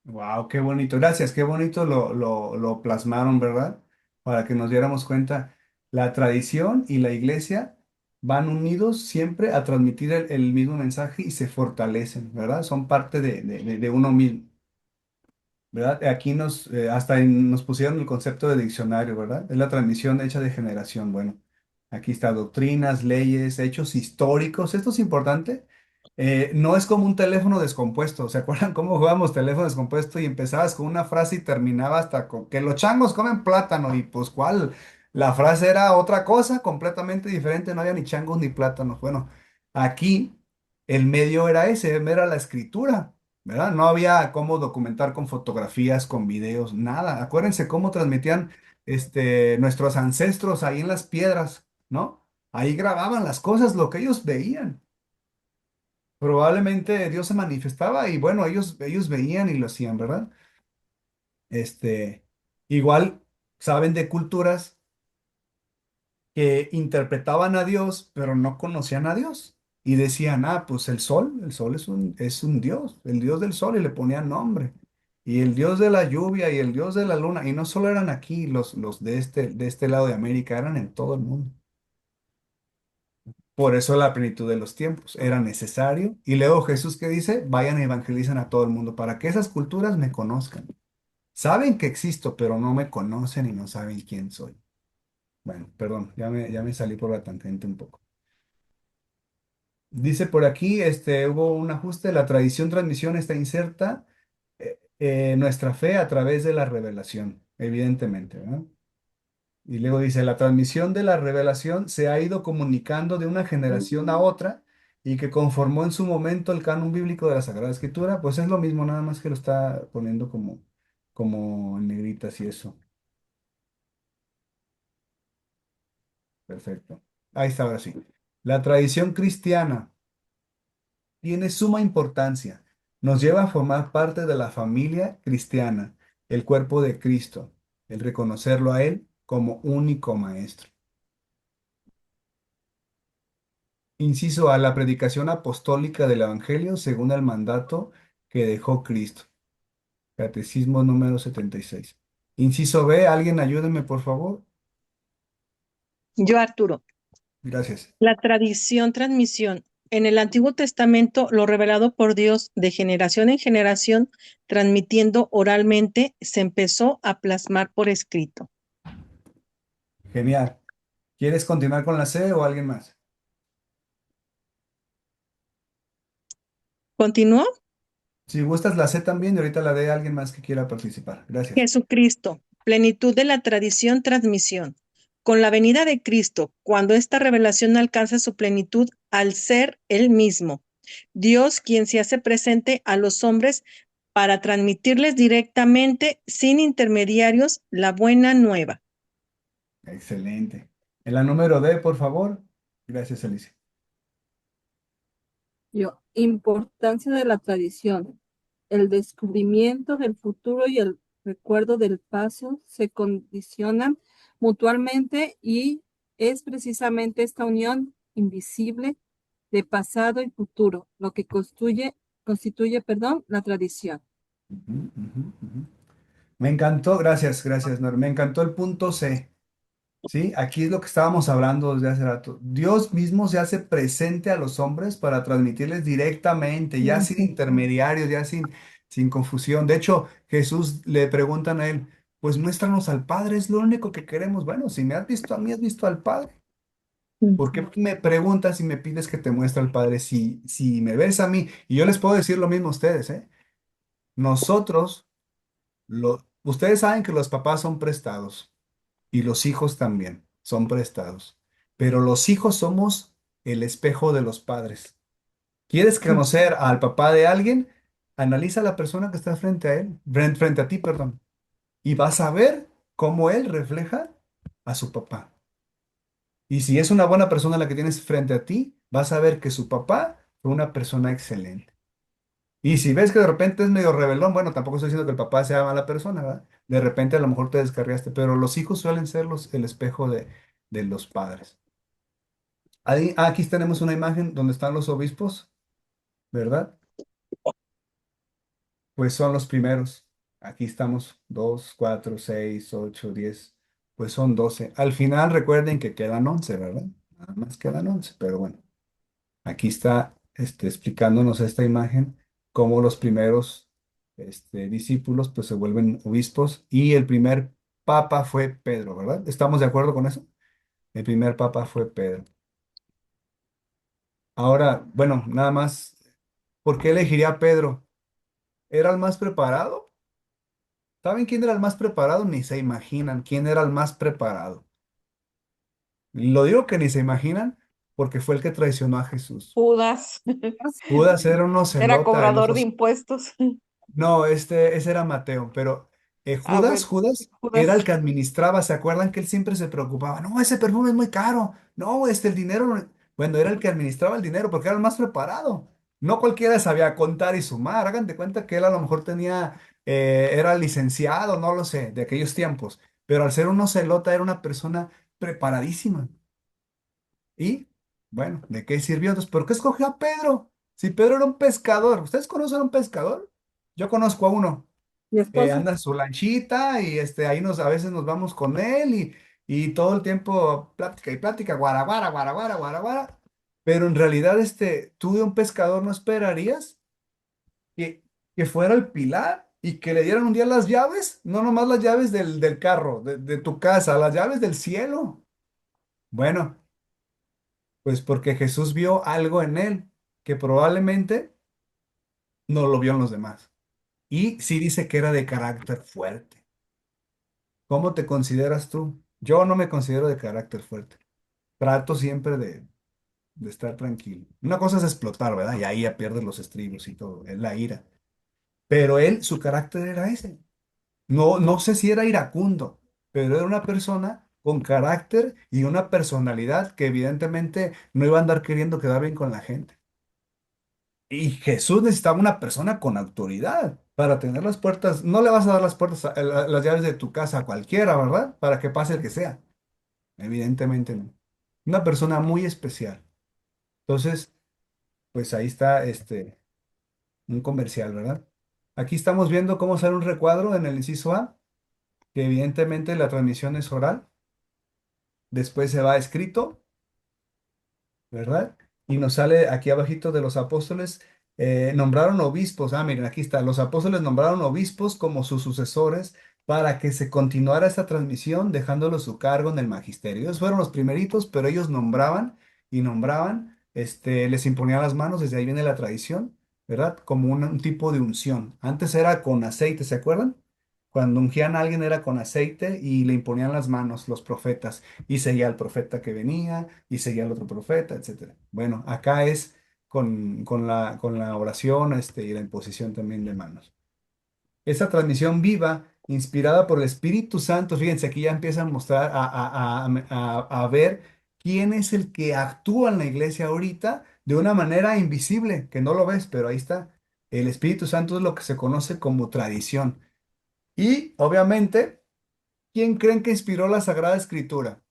Wow, qué bonito. Gracias, qué bonito lo plasmaron, ¿verdad? Para que nos diéramos cuenta. La tradición y la iglesia van unidos siempre a transmitir el mismo mensaje y se fortalecen, ¿verdad? Son parte de uno mismo. ¿Verdad? Aquí nos pusieron el concepto de diccionario, ¿verdad? Es la transmisión hecha de generación. Bueno, aquí está doctrinas, leyes, hechos históricos. Esto es importante. No es como un teléfono descompuesto. ¿Se acuerdan cómo jugábamos teléfono descompuesto y empezabas con una frase y terminaba hasta con que los changos comen plátano? Y pues, ¿cuál? La frase era otra cosa completamente diferente. No había ni changos ni plátanos. Bueno, aquí el medio era ese, era la escritura. ¿Verdad? No había cómo documentar con fotografías, con videos, nada. Acuérdense cómo transmitían nuestros ancestros ahí en las piedras, ¿no? Ahí grababan las cosas, lo que ellos veían. Probablemente Dios se manifestaba y bueno, ellos veían y lo hacían, ¿verdad? Este, igual saben de culturas que interpretaban a Dios, pero no conocían a Dios. Y decían, ah, pues el sol es un Dios, el Dios del sol, y le ponían nombre. Y el Dios de la lluvia y el Dios de la luna. Y no solo eran aquí los de este lado de América, eran en todo el mundo. Por eso la plenitud de los tiempos era necesario. Y luego Jesús que dice, vayan y evangelizan a todo el mundo para que esas culturas me conozcan. Saben que existo, pero no me conocen y no saben quién soy. Bueno, perdón, ya me salí por la tangente un poco. Dice por aquí, hubo un ajuste, la tradición transmisión está inserta, nuestra fe a través de la revelación, evidentemente, ¿verdad? Y luego dice, la transmisión de la revelación se ha ido comunicando de una generación a otra y que conformó en su momento el canon bíblico de la Sagrada Escritura, pues es lo mismo, nada más que lo está poniendo como en negritas y eso. Perfecto. Ahí está, ahora sí. La tradición cristiana tiene suma importancia. Nos lleva a formar parte de la familia cristiana, el cuerpo de Cristo, el reconocerlo a Él como único maestro. Inciso A, la predicación apostólica del Evangelio según el mandato que dejó Cristo. Catecismo número 76. Inciso B, alguien ayúdeme, por favor. Yo, Arturo. Gracias. La tradición, transmisión. En el Antiguo Testamento, lo revelado por Dios de generación en generación, transmitiendo oralmente, se empezó a plasmar por escrito. Genial. ¿Quieres continuar con la C o alguien más? ¿Continuó? Si gustas la C también, y ahorita la D a alguien más que quiera participar. Gracias. Jesucristo, plenitud de la tradición, transmisión. Con la venida de Cristo, cuando esta revelación alcanza su plenitud al ser Él mismo, Dios quien se hace presente a los hombres para transmitirles directamente, sin intermediarios, la buena nueva. Excelente. En la número D, por favor. Gracias, Alicia. Yo, importancia de la tradición. El descubrimiento del futuro y el recuerdo del paso se condicionan mutuamente y es precisamente esta unión invisible de pasado y futuro lo que constituye, la tradición. Ujú, ujú, ujú. Me encantó, gracias, Nor. Me encantó el punto C. ¿Sí? Aquí es lo que estábamos hablando desde hace rato. Dios mismo se hace presente a los hombres para transmitirles directamente, ya sin intermediarios, ya sin confusión. De hecho, Jesús le preguntan a él, pues muéstranos al Padre, es lo único que queremos. Bueno, si me has visto a mí, has visto al Padre. ¿Por qué me preguntas y me pides que te muestre al Padre si me ves a mí? Y yo les puedo decir lo mismo a ustedes, ¿eh? Nosotros, ustedes saben que los papás son prestados. Y los hijos también son prestados. Pero los hijos somos el espejo de los padres. ¿Quieres conocer al papá de alguien? Analiza a la persona que está frente a él, frente a ti, perdón. Y vas a ver cómo él refleja a su papá. Y si es una buena persona la que tienes frente a ti, vas a ver que su papá fue una persona excelente. Y si ves que de repente es medio rebelón, bueno, tampoco estoy diciendo que el papá sea mala persona, ¿verdad? De repente a lo mejor te descarriaste, pero los hijos suelen ser el espejo de los padres. Ahí, aquí tenemos una imagen donde están los obispos, ¿verdad? Pues son los primeros. Aquí estamos, 2, 4, 6, 8, 10. Pues son 12. Al final recuerden que quedan 11, ¿verdad? Nada más quedan 11, pero bueno. Aquí está explicándonos esta imagen, cómo los primeros discípulos pues se vuelven obispos y el primer papa fue Pedro, ¿verdad? ¿Estamos de acuerdo con eso? El primer papa fue Pedro. Ahora, bueno, nada más, ¿por qué elegiría a Pedro? ¿Era el más preparado? ¿Saben quién era el más preparado? Ni se imaginan quién era el más preparado. Lo digo que ni se imaginan porque fue el que traicionó a Jesús. Judas Judas era un era ocelota, cobrador de impuestos. No, ese era Mateo, pero Ah, Judas, bueno, Judas era el Judas. que administraba. ¿Se acuerdan que él siempre se preocupaba? No, ese perfume es muy caro. No, el dinero. Bueno, era el que administraba el dinero porque era el más preparado. No cualquiera sabía contar y sumar. Hagan de cuenta que él a lo mejor era licenciado, no lo sé, de aquellos tiempos. Pero al ser un ocelota era una persona preparadísima. Y bueno, ¿de qué sirvió? Entonces, ¿por qué escogió a Pedro? Si Pedro era un pescador. ¿Ustedes conocen a un pescador? Yo conozco a uno. Mi esposo, Anda en su lanchita y ahí a veces nos vamos con él y todo el tiempo plática y plática, guara, guara, guara, guara, guara, guara. Pero en realidad, tú de un pescador no esperarías que, que fuera el pilar y que le dieran un día las llaves, no nomás las llaves del carro, de tu casa, las llaves del cielo. Bueno, pues porque Jesús vio algo en él que probablemente no lo vio en los demás. Y sí dice que era de carácter fuerte. ¿Cómo te consideras tú? Yo no me considero de carácter fuerte. Trato siempre de estar tranquilo. Una cosa es explotar, ¿verdad? Y ahí ya pierdes los estribos y todo, es la ira. Pero él, su carácter era ese. No, no sé si era iracundo, pero era una persona con carácter y una personalidad que evidentemente no iba a andar queriendo quedar bien con la gente. Y Jesús necesitaba una persona con autoridad para tener las puertas. No le vas a dar las puertas, las llaves de tu casa a cualquiera, ¿verdad? Para que pase el que sea. Evidentemente no. Una persona muy especial. Entonces, pues ahí está un comercial, ¿verdad? Aquí estamos viendo cómo sale un recuadro en el inciso A, que evidentemente la transmisión es oral. Después se va escrito, ¿verdad? Y nos sale aquí abajito de los apóstoles, nombraron obispos. Ah, miren, aquí está. Los apóstoles nombraron obispos como sus sucesores para que se continuara esta transmisión, dejándolo su cargo en el magisterio. Ellos fueron los primeritos, pero ellos nombraban y nombraban, les imponían las manos, desde ahí viene la tradición, ¿verdad? Como un tipo de unción. Antes era con aceite, ¿se acuerdan? Cuando ungían a alguien era con aceite y le imponían las manos los profetas y seguía el profeta que venía y seguía el otro profeta, etcétera. Bueno, acá es con la oración y la imposición también de manos. Esa transmisión viva, inspirada por el Espíritu Santo, fíjense, aquí ya empiezan a mostrar, a ver quién es el que actúa en la iglesia ahorita de una manera invisible, que no lo ves, pero ahí está. El Espíritu Santo es lo que se conoce como tradición. Y obviamente, ¿quién creen que inspiró la Sagrada Escritura?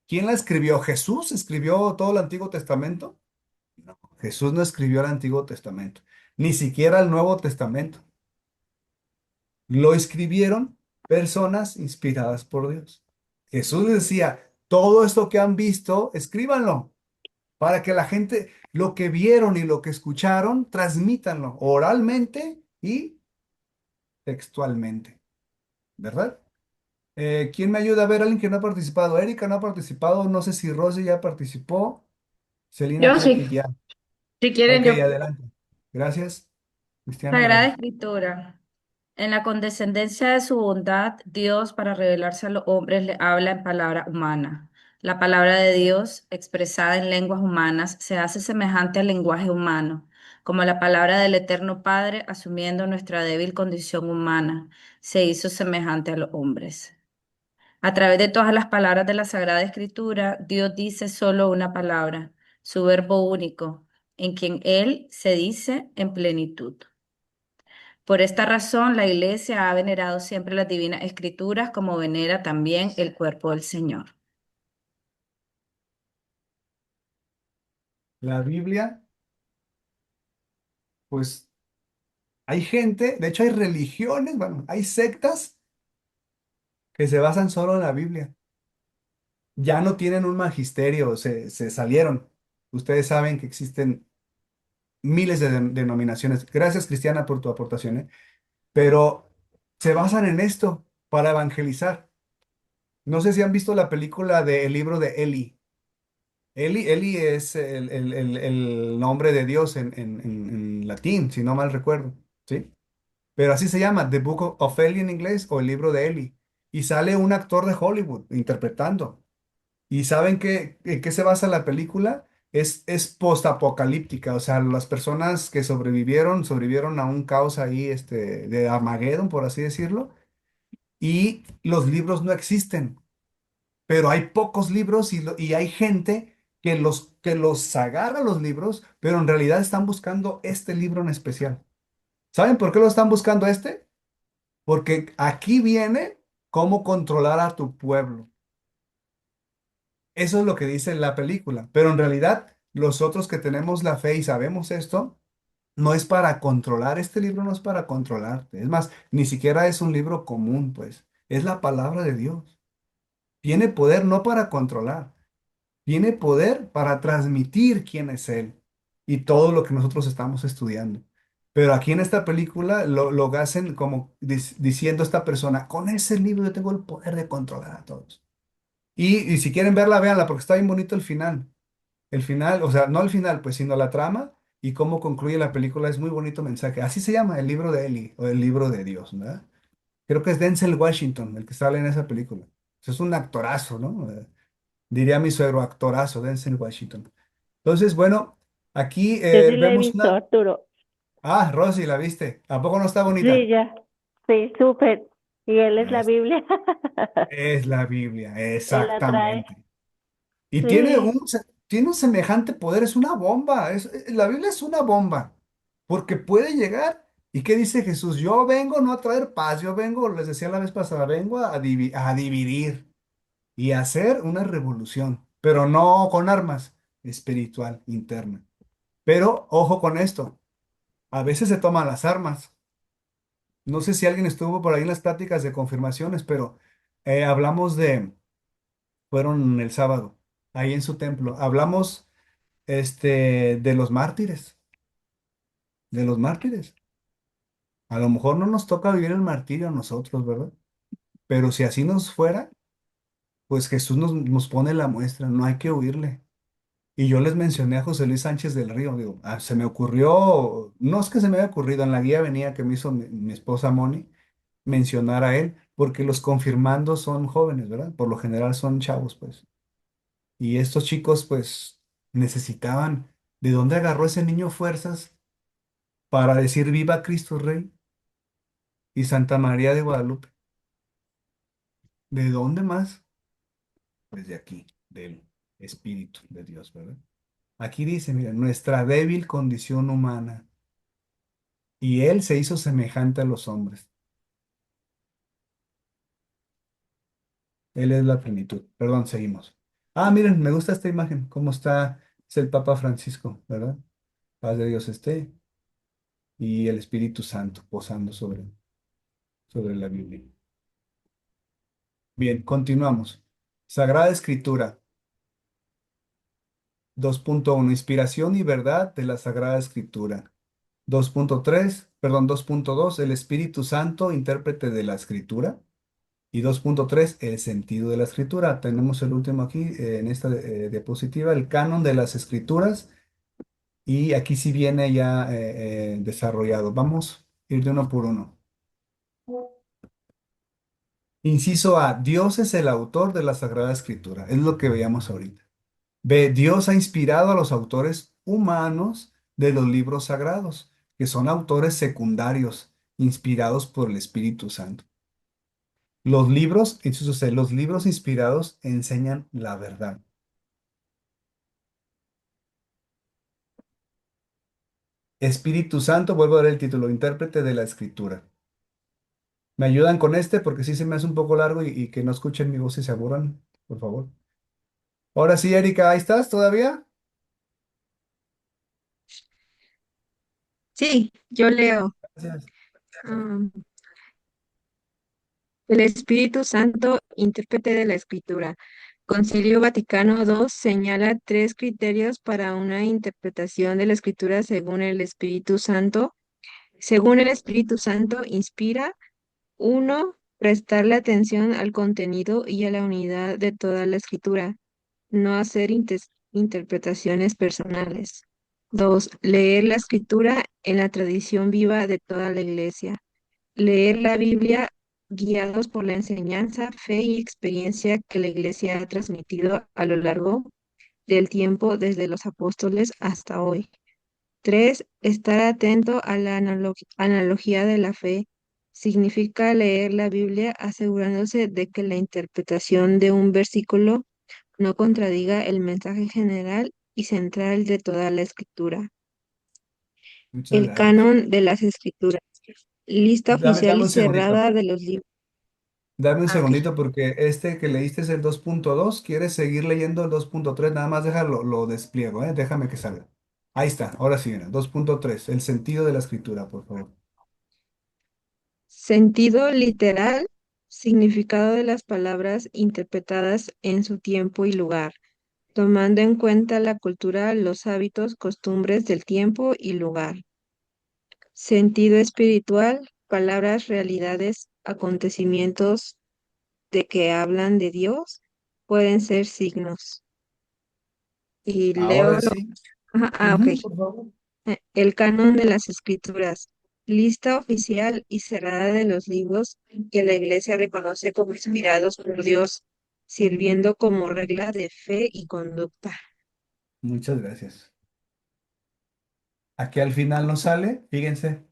¿Quién la escribió? ¿Jesús escribió todo el Antiguo Testamento? No, Jesús no escribió el Antiguo Testamento, ni siquiera el Nuevo Testamento. Lo escribieron personas inspiradas por Dios. Jesús decía, todo esto que han visto, escríbanlo, para que la gente, lo que vieron y lo que escucharon, transmítanlo oralmente y textualmente, ¿verdad? ¿Quién me ayuda a ver a alguien que no ha participado? Erika no ha participado, no sé si Rosy ya participó. Celina Yo creo sí, que ya. si quieren Ok, yo. adelante. Gracias. Cristiana, Sagrada adelante. Escritura. En la condescendencia de su bondad, Dios, para revelarse a los hombres, le habla en palabra humana. La palabra de Dios, expresada en lenguas humanas, se hace semejante al lenguaje humano, como la palabra del Eterno Padre, asumiendo nuestra débil condición humana, se hizo semejante a los hombres. A través de todas las palabras de la Sagrada Escritura, Dios dice solo una palabra, su verbo único, en quien Él se dice en plenitud. Por esta razón, la Iglesia ha venerado siempre las divinas escrituras como venera también el cuerpo del Señor. La Biblia, pues hay gente, de hecho hay religiones, bueno, hay sectas que se basan solo en la Biblia. Ya no tienen un magisterio, se salieron. Ustedes saben que existen miles de denominaciones. Gracias, Cristiana, por tu aportación, ¿eh? Pero se basan en esto para evangelizar. No sé si han visto la película de El libro de Eli. Eli es el nombre de Dios en latín, si no mal recuerdo, ¿sí? Pero así se llama, The Book of Eli en inglés o el libro de Eli. Y sale un actor de Hollywood interpretando. ¿Y saben en qué se basa la película? Es postapocalíptica, o sea, las personas que sobrevivieron a un caos ahí, de Armageddon, por así decirlo, y los libros no existen, pero hay pocos libros y hay gente que los agarra los libros, pero en realidad están buscando este libro en especial. ¿Saben por qué lo están buscando este? Porque aquí viene cómo controlar a tu pueblo. Eso es lo que dice la película, pero en realidad los otros que tenemos la fe y sabemos esto, no es para controlar, este libro no es para controlarte. Es más, ni siquiera es un libro común, pues, es la palabra de Dios. Tiene poder no para controlar, tiene poder para transmitir quién es Él y todo lo que nosotros estamos estudiando. Pero aquí en esta película lo hacen como diciendo esta persona, con ese libro yo tengo el poder de controlar a todos. Y si quieren verla, véanla, porque está bien bonito el final. El final, o sea, no el final, pues, sino la trama y cómo concluye la película es muy bonito mensaje. Así se llama el libro de Eli o el libro de Dios, ¿verdad? Creo que es Denzel Washington el que sale en esa película. Es un actorazo, ¿no? Diría mi suegro, actorazo, Denzel Washington. Entonces, bueno, aquí Yo sí la he vemos visto, una... Arturo. Ah, Rosy, ¿la viste? ¿A poco no está Sí, bonita? ya. Sí, súper. Y él es la Es, Biblia. es la Biblia, Él la trae. exactamente. Y Sí. tiene un semejante poder, es una bomba. La Biblia es una bomba, porque puede llegar. ¿Y qué dice Jesús? Yo vengo no a traer paz, yo vengo, les decía la vez pasada, vengo a dividir y a hacer una revolución, pero no con armas, espiritual, interna. Pero ojo con esto, a veces se toman las armas. No sé si alguien estuvo por ahí en las pláticas de confirmaciones, pero hablamos fueron el sábado, ahí en su templo, hablamos de los mártires, de los mártires. A lo mejor no nos toca vivir el martirio a nosotros, ¿verdad? Pero si así nos fuera, pues Jesús nos pone la muestra, no hay que huirle. Y yo les mencioné a José Luis Sánchez del Río, digo, se me ocurrió, no es que se me haya ocurrido, en la guía venía que me hizo mi esposa Moni, mencionar a él, porque los confirmandos son jóvenes, ¿verdad? Por lo general son chavos, pues. Y estos chicos, pues, necesitaban, ¿de dónde agarró ese niño fuerzas para decir viva Cristo Rey y Santa María de Guadalupe? ¿De dónde más? Pues de aquí, del Espíritu de Dios, ¿verdad? Aquí dice, mira, nuestra débil condición humana, y Él se hizo semejante a los hombres. Él es la plenitud. Perdón, seguimos. Ah, miren, me gusta esta imagen, cómo está, es el Papa Francisco, ¿verdad? Paz de Dios esté, y el Espíritu Santo posando sobre la Biblia. Bien, continuamos. Sagrada Escritura, 2.1, inspiración y verdad de la Sagrada Escritura. 2.3, perdón, 2.2, el Espíritu Santo, intérprete de la Escritura. Y 2.3, el sentido de la Escritura. Tenemos el último aquí en esta diapositiva, el canon de las Escrituras. Y aquí sí viene ya desarrollado. Vamos a ir de uno por uno. Inciso A, Dios es el autor de la Sagrada Escritura. Es lo que veíamos ahorita. B, Dios ha inspirado a los autores humanos de los libros sagrados, que son autores secundarios, inspirados por el Espíritu Santo. Los libros, inciso C, los libros inspirados enseñan la verdad. Espíritu Santo, vuelvo a dar el título, intérprete de la Escritura. ¿Me ayudan con este? Porque sí se me hace un poco largo y que no escuchen mi voz y se aburran, por favor. Ahora sí, Erika, ¿ahí estás todavía? Sí, yo leo. Gracias. um, el Espíritu Santo, intérprete de la Escritura. Concilio Vaticano II señala tres criterios para una interpretación de la Escritura según el Espíritu Santo. Según el Espíritu Santo, inspira: uno, prestarle atención al contenido y a la unidad de toda la Escritura, no hacer interpretaciones personales. Dos, leer la Escritura en la tradición viva de toda la Iglesia. Leer la Biblia guiados por la enseñanza, fe y experiencia que la Iglesia ha transmitido a lo largo del tiempo desde los apóstoles hasta hoy. Tres, estar atento a la analogía de la fe. Significa leer la Biblia asegurándose de que la interpretación de un versículo no contradiga el mensaje general y central de toda la Escritura. Muchas El gracias. canon de las Escrituras. Lista oficial Dame y un segundito. cerrada de los libros. Dame un Ah, ok. segundito porque este que leíste es el 2.2. ¿Quieres seguir leyendo el 2.3? Nada más déjalo, lo despliego, ¿eh? Déjame que salga. Ahí está, ahora sí, mira, 2.3. El sentido de la escritura, por favor. Sentido literal, significado de las palabras interpretadas en su tiempo y lugar, tomando en cuenta la cultura, los hábitos, costumbres del tiempo y lugar. Sentido espiritual, palabras, realidades, acontecimientos de que hablan de Dios, pueden ser signos. Y leo Ahora sí. ok. Ujú, por favor. El canon de las escrituras, lista oficial y cerrada de los libros que la Iglesia reconoce como inspirados por Dios, sirviendo como regla de fe y conducta. Muchas gracias. Aquí al final nos sale, fíjense,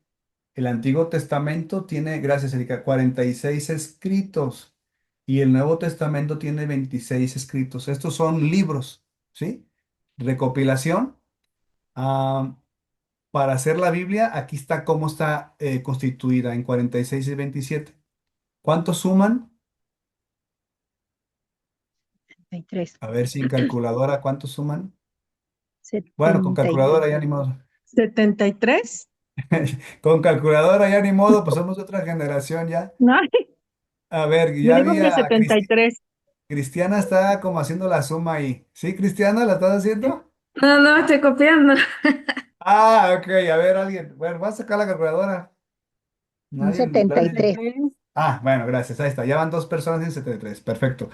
el Antiguo Testamento tiene, gracias Erika, 46 escritos y el Nuevo Testamento tiene 26 escritos. Estos son libros, ¿sí? Recopilación. Ah, para hacer la Biblia, aquí está cómo está constituida en 46 y 27. ¿Cuántos suman? 73. A ver, sin calculadora, ¿cuántos suman? 73. Bueno, con calculadora ya ni modo. 73. Con calculadora ya ni modo, pues somos de otra generación ya. Ay, A ver, yo ya digo vi que a 73. Cristiana está como haciendo la suma ahí. ¿Sí, Cristiana, la estás haciendo? No, no, estoy copiando. Ah, ok, a ver, alguien. Bueno, va a sacar la calculadora. Un Nadie. 73. 73. Ah, bueno, gracias, ahí está. Ya van dos personas en 73. Perfecto.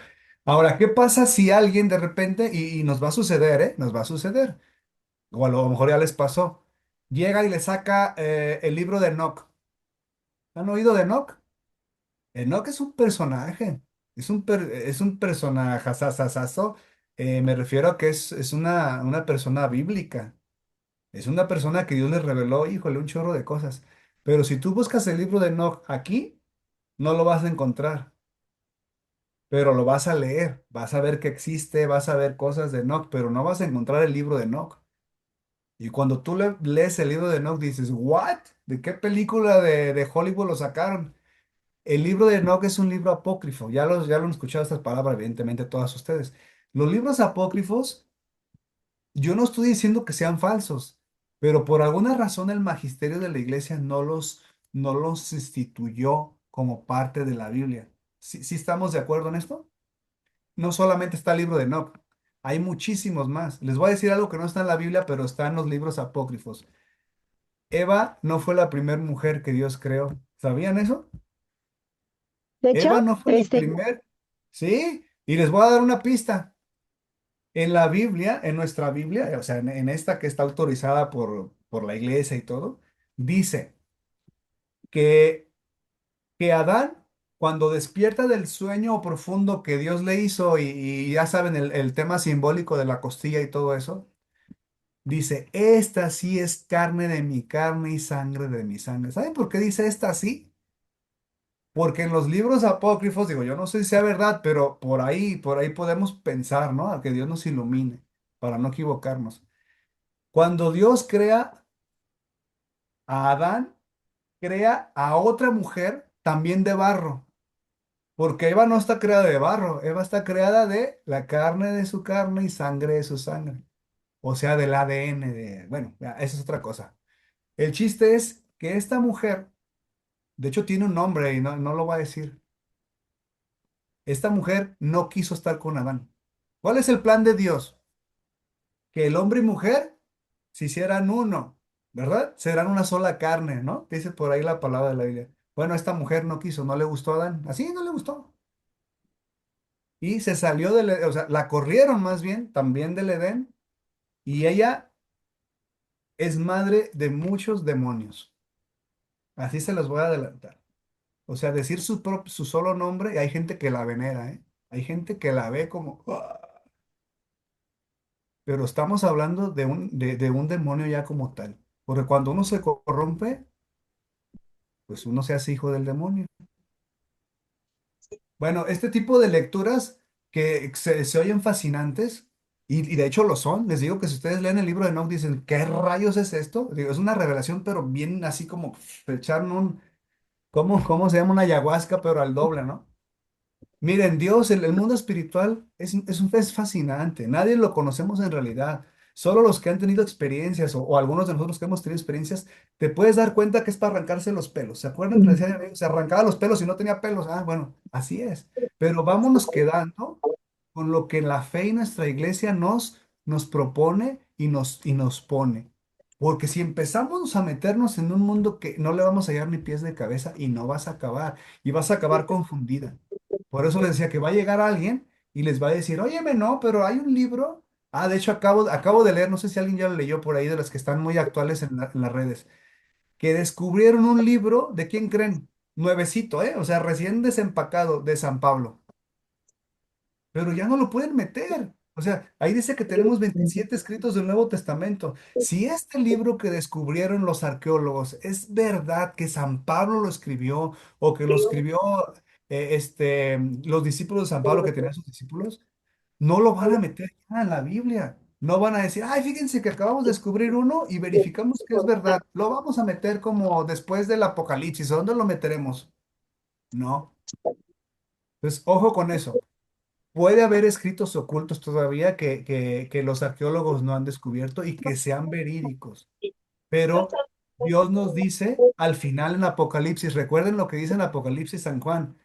Ahora, ¿qué pasa si alguien de repente, y nos va a suceder, ¿eh? Nos va a suceder, o a lo mejor ya les pasó, llega y le saca el libro de Enoch. ¿Han oído de Enoch? Enoch es un personaje, es un personaje, me refiero a que es una persona bíblica, es una persona que Dios le reveló, híjole, un chorro de cosas. Pero si tú buscas el libro de Enoch aquí, no lo vas a encontrar, pero lo vas a leer, vas a ver que existe, vas a ver cosas de Enoch, pero no vas a encontrar el libro de Enoch. Y cuando tú lees el libro de Enoch, dices, ¿what? ¿De qué película de Hollywood lo sacaron? El libro de Enoch es un libro apócrifo. Ya lo han escuchado estas palabras, evidentemente, todas ustedes. Los libros apócrifos, yo no estoy diciendo que sean falsos, pero por alguna razón el magisterio de la iglesia no los instituyó como parte de la Biblia. ¿Sí, sí estamos de acuerdo en esto? No solamente está el libro de Enoch, hay muchísimos más. Les voy a decir algo que no está en la Biblia, pero está en los libros apócrifos. Eva no fue la primera mujer que Dios creó. ¿Sabían eso? De Eva hecho, no fue la primera. ¿Sí? Y les voy a dar una pista. En la Biblia, en nuestra Biblia, o sea, en esta que está autorizada por la iglesia y todo, dice que, que Adán, cuando despierta del sueño profundo que Dios le hizo, y ya saben el tema simbólico de la costilla y todo eso, dice, esta sí es carne de mi carne y sangre de mi sangre. ¿Saben por qué dice esta sí? Porque en los libros apócrifos, digo, yo no sé si sea verdad, pero por ahí podemos pensar, ¿no? A que Dios nos ilumine, para no equivocarnos. Cuando Dios crea a Adán, crea a otra mujer también de barro, porque Eva no está creada de barro, Eva está creada de la carne de su carne y sangre de su sangre, o sea, del ADN de, bueno, ya, esa es otra cosa. El chiste es que esta mujer, de hecho tiene un nombre y no lo voy a decir. Esta mujer no quiso estar con Adán. ¿Cuál es el plan de Dios? Que el hombre y mujer se hicieran uno, ¿verdad? Serán una sola carne, ¿no? Dice por ahí la palabra de la Biblia. Bueno, esta mujer no quiso, no le gustó a Adán. Así no le gustó. Y se salió o sea, la corrieron más bien, también del Edén. Y ella es madre de muchos demonios. Así se los voy a adelantar. O sea, decir su solo nombre, y hay gente que la venera, ¿eh? Hay gente que la ve como... "Ah". Pero estamos hablando de un demonio ya como tal. Porque cuando uno se corrompe, pues uno se hace hijo del demonio. Bueno, este tipo de lecturas que se oyen fascinantes, y de hecho lo son. Les digo que si ustedes leen el libro de Enoch, dicen, ¿qué rayos es esto? Digo, es una revelación, pero bien así como echaron ¿cómo se llama? Una ayahuasca, pero al doble, ¿no? Miren, Dios, el mundo espiritual es fascinante. Nadie lo conocemos en realidad. Solo los que han tenido experiencias o algunos de nosotros que hemos tenido experiencias, te puedes dar cuenta que es para arrancarse los pelos. ¿Se acuerdan que decían, se arrancaba los pelos y no tenía pelos? Ah, bueno, así es. Pero vámonos quedando con lo que la fe y nuestra iglesia nos propone y nos pone. Porque si empezamos a meternos en un mundo que no le vamos a hallar ni pies de cabeza y no vas a acabar, y vas a acabar confundida. Por eso les decía que va a llegar alguien y les va a decir, óyeme, no, pero hay un libro. Ah, de hecho, acabo de leer, no sé si alguien ya lo leyó por ahí, de los que están muy actuales en las redes, que descubrieron un libro, ¿de quién creen? Nuevecito, ¿eh? O sea, recién desempacado de San Pablo, pero ya no lo pueden meter. O sea, ahí dice que tenemos 27 escritos del Nuevo Testamento. Si este libro que descubrieron los arqueólogos es verdad que San Pablo lo escribió o que lo escribió los discípulos de San Pablo que tenían sus discípulos, no lo van a meter ya en la Biblia. No van a decir, ay, fíjense que acabamos de descubrir uno y verificamos que es verdad. Lo vamos a meter como después del Apocalipsis. ¿A dónde lo meteremos? No. Entonces, ojo con eso. Puede haber escritos ocultos todavía que los arqueólogos no han descubierto y que sean verídicos. Pero Dios nos dice al final en Apocalipsis, recuerden lo que dice en Apocalipsis San Juan,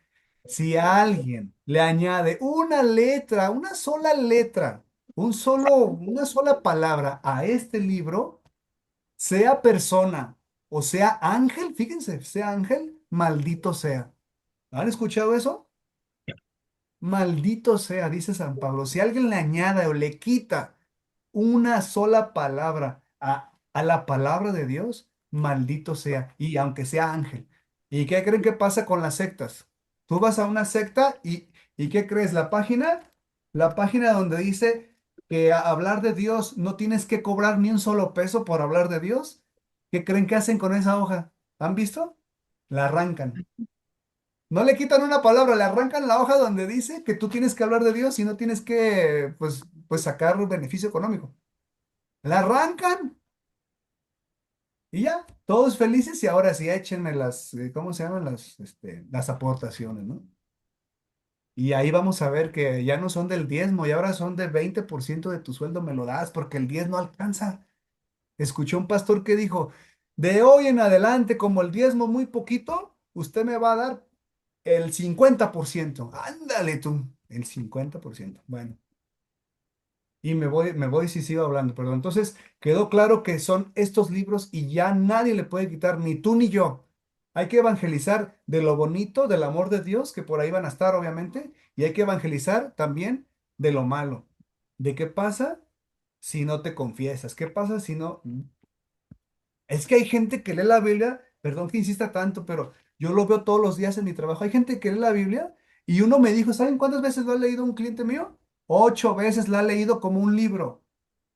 si a alguien le añade una letra, una sola letra, una sola palabra a este libro, sea persona o sea ángel, fíjense, sea ángel, maldito sea. ¿Han escuchado eso? Maldito sea, dice San Pablo, si alguien le añade o le quita una sola palabra a la palabra de Dios, maldito sea, y aunque sea ángel. ¿Y qué creen que pasa con las sectas? Tú vas a una secta y ¿qué crees? La página donde dice que a hablar de Dios no tienes que cobrar ni un solo peso por hablar de Dios. ¿Qué creen que hacen con esa hoja? ¿Han visto? La arrancan. No le quitan una palabra, le arrancan la hoja donde dice que tú tienes que hablar de Dios y no tienes que, pues sacar un beneficio económico. La arrancan y ya, todos felices y ahora sí échenme ¿cómo se llaman? Las aportaciones, ¿no? Y ahí vamos a ver que ya no son del diezmo y ahora son del 20% de tu sueldo me lo das porque el 10 no alcanza. Escuché un pastor que dijo, de hoy en adelante, como el diezmo muy poquito, usted me va a dar el 50%. Ándale tú, el 50%. Bueno, y me voy si sigo hablando, perdón. Entonces, quedó claro que son estos libros y ya nadie le puede quitar, ni tú ni yo. Hay que evangelizar de lo bonito, del amor de Dios, que por ahí van a estar, obviamente, y hay que evangelizar también de lo malo. ¿De qué pasa si no te confiesas? ¿Qué pasa si no? Es que hay gente que lee la Biblia, perdón que insista tanto, pero yo lo veo todos los días en mi trabajo. Hay gente que lee la Biblia y uno me dijo, ¿saben cuántas veces lo ha leído un cliente mío? 8 veces la ha leído como un libro.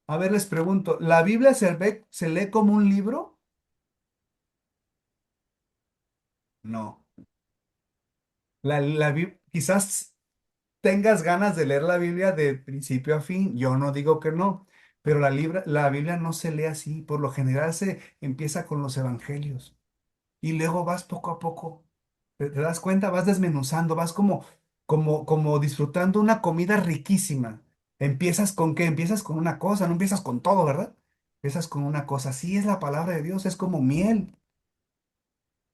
A ver, les pregunto, ¿la Biblia se lee como un libro? No. Quizás tengas ganas de leer la Biblia de principio a fin, yo no digo que no, pero la Biblia no se lee así. Por lo general se empieza con los evangelios. Y luego vas poco a poco, te das cuenta, vas desmenuzando, vas como disfrutando una comida riquísima. ¿Empiezas con qué? Empiezas con una cosa, no empiezas con todo, ¿verdad? Empiezas con una cosa. Así es la palabra de Dios, es como miel.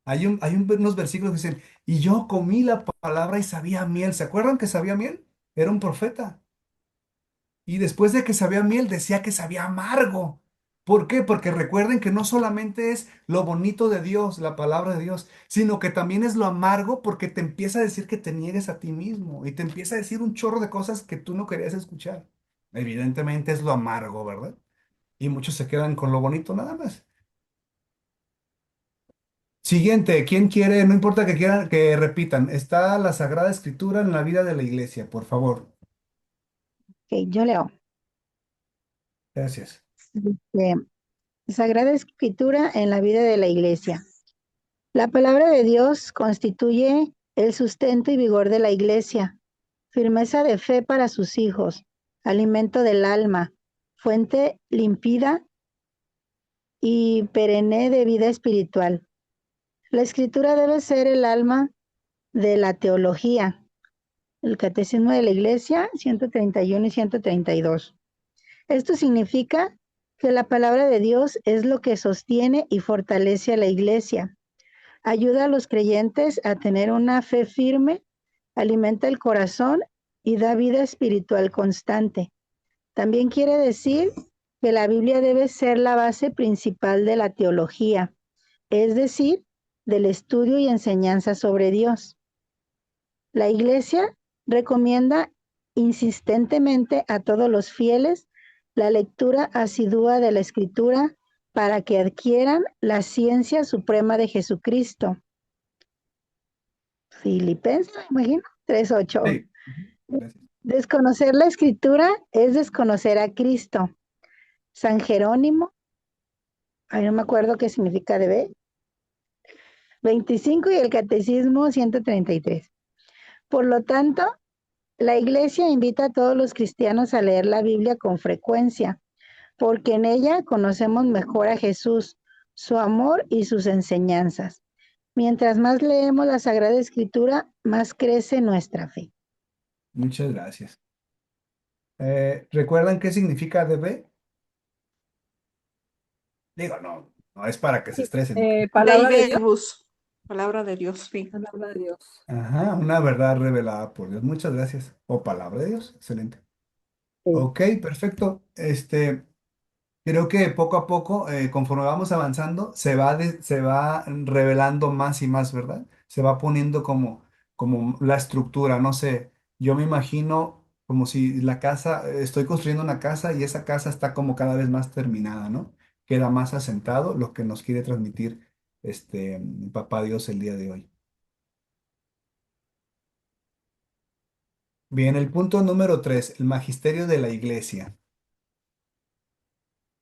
Unos versículos que dicen, y yo comí la palabra y sabía a miel. ¿Se acuerdan que sabía a miel? Era un profeta. Y después de que sabía a miel, decía que sabía amargo. ¿Por qué? Porque recuerden que no solamente es lo bonito de Dios, la palabra de Dios, sino que también es lo amargo porque te empieza a decir que te niegues a ti mismo y te empieza a decir un chorro de cosas que tú no querías escuchar. Evidentemente es lo amargo, ¿verdad? Y muchos se quedan con lo bonito nada más. Siguiente, ¿quién quiere? No importa que quieran que repitan. Está la Sagrada Escritura en la vida de la iglesia, por favor. Ok, yo leo. Gracias. Dice, Sagrada Escritura en la vida de la iglesia. La palabra de Dios constituye el sustento y vigor de la iglesia, firmeza de fe para sus hijos, alimento del alma, fuente limpida y perenne de vida espiritual. La escritura debe ser el alma de la teología. El Catecismo de la Iglesia, 131 y 132. Esto significa que la palabra de Dios es lo que sostiene y fortalece a la Iglesia. Ayuda a los creyentes a tener una fe firme, alimenta el corazón y da vida espiritual constante. También quiere decir que la Biblia debe ser la base principal de la teología, es decir, del estudio y enseñanza sobre Dios. La Iglesia recomienda insistentemente a todos los fieles la lectura asidua de la Escritura para que adquieran la ciencia suprema de Jesucristo. Filipenses, me imagino, 3:8. Sí. Gracias. Desconocer la escritura es desconocer a Cristo. San Jerónimo, ay, no me acuerdo qué significa de 25 y el Catecismo 133. Por lo tanto, la Iglesia invita a todos los cristianos a leer la Biblia con frecuencia, porque en ella conocemos mejor a Jesús, su amor y sus enseñanzas. Mientras más leemos la Sagrada Escritura, más crece nuestra fe. Muchas gracias. ¿Recuerdan qué significa DB? Digo, no, no es para que se estresen. Palabra de Dei Dios. verbus, palabra de Dios, sí. Palabra de Dios. Ajá, una verdad revelada por Dios. Muchas gracias. O palabra de Dios. Excelente. Ok, perfecto. Creo que poco a poco, conforme vamos avanzando, se va revelando más y más, ¿verdad? Se va poniendo como la estructura, no sé, yo me imagino como si la casa, estoy construyendo una casa y esa casa está como cada vez más terminada, ¿no? Queda más asentado lo que nos quiere transmitir Papá Dios el día de hoy. Bien, el punto número 3, el magisterio de la iglesia.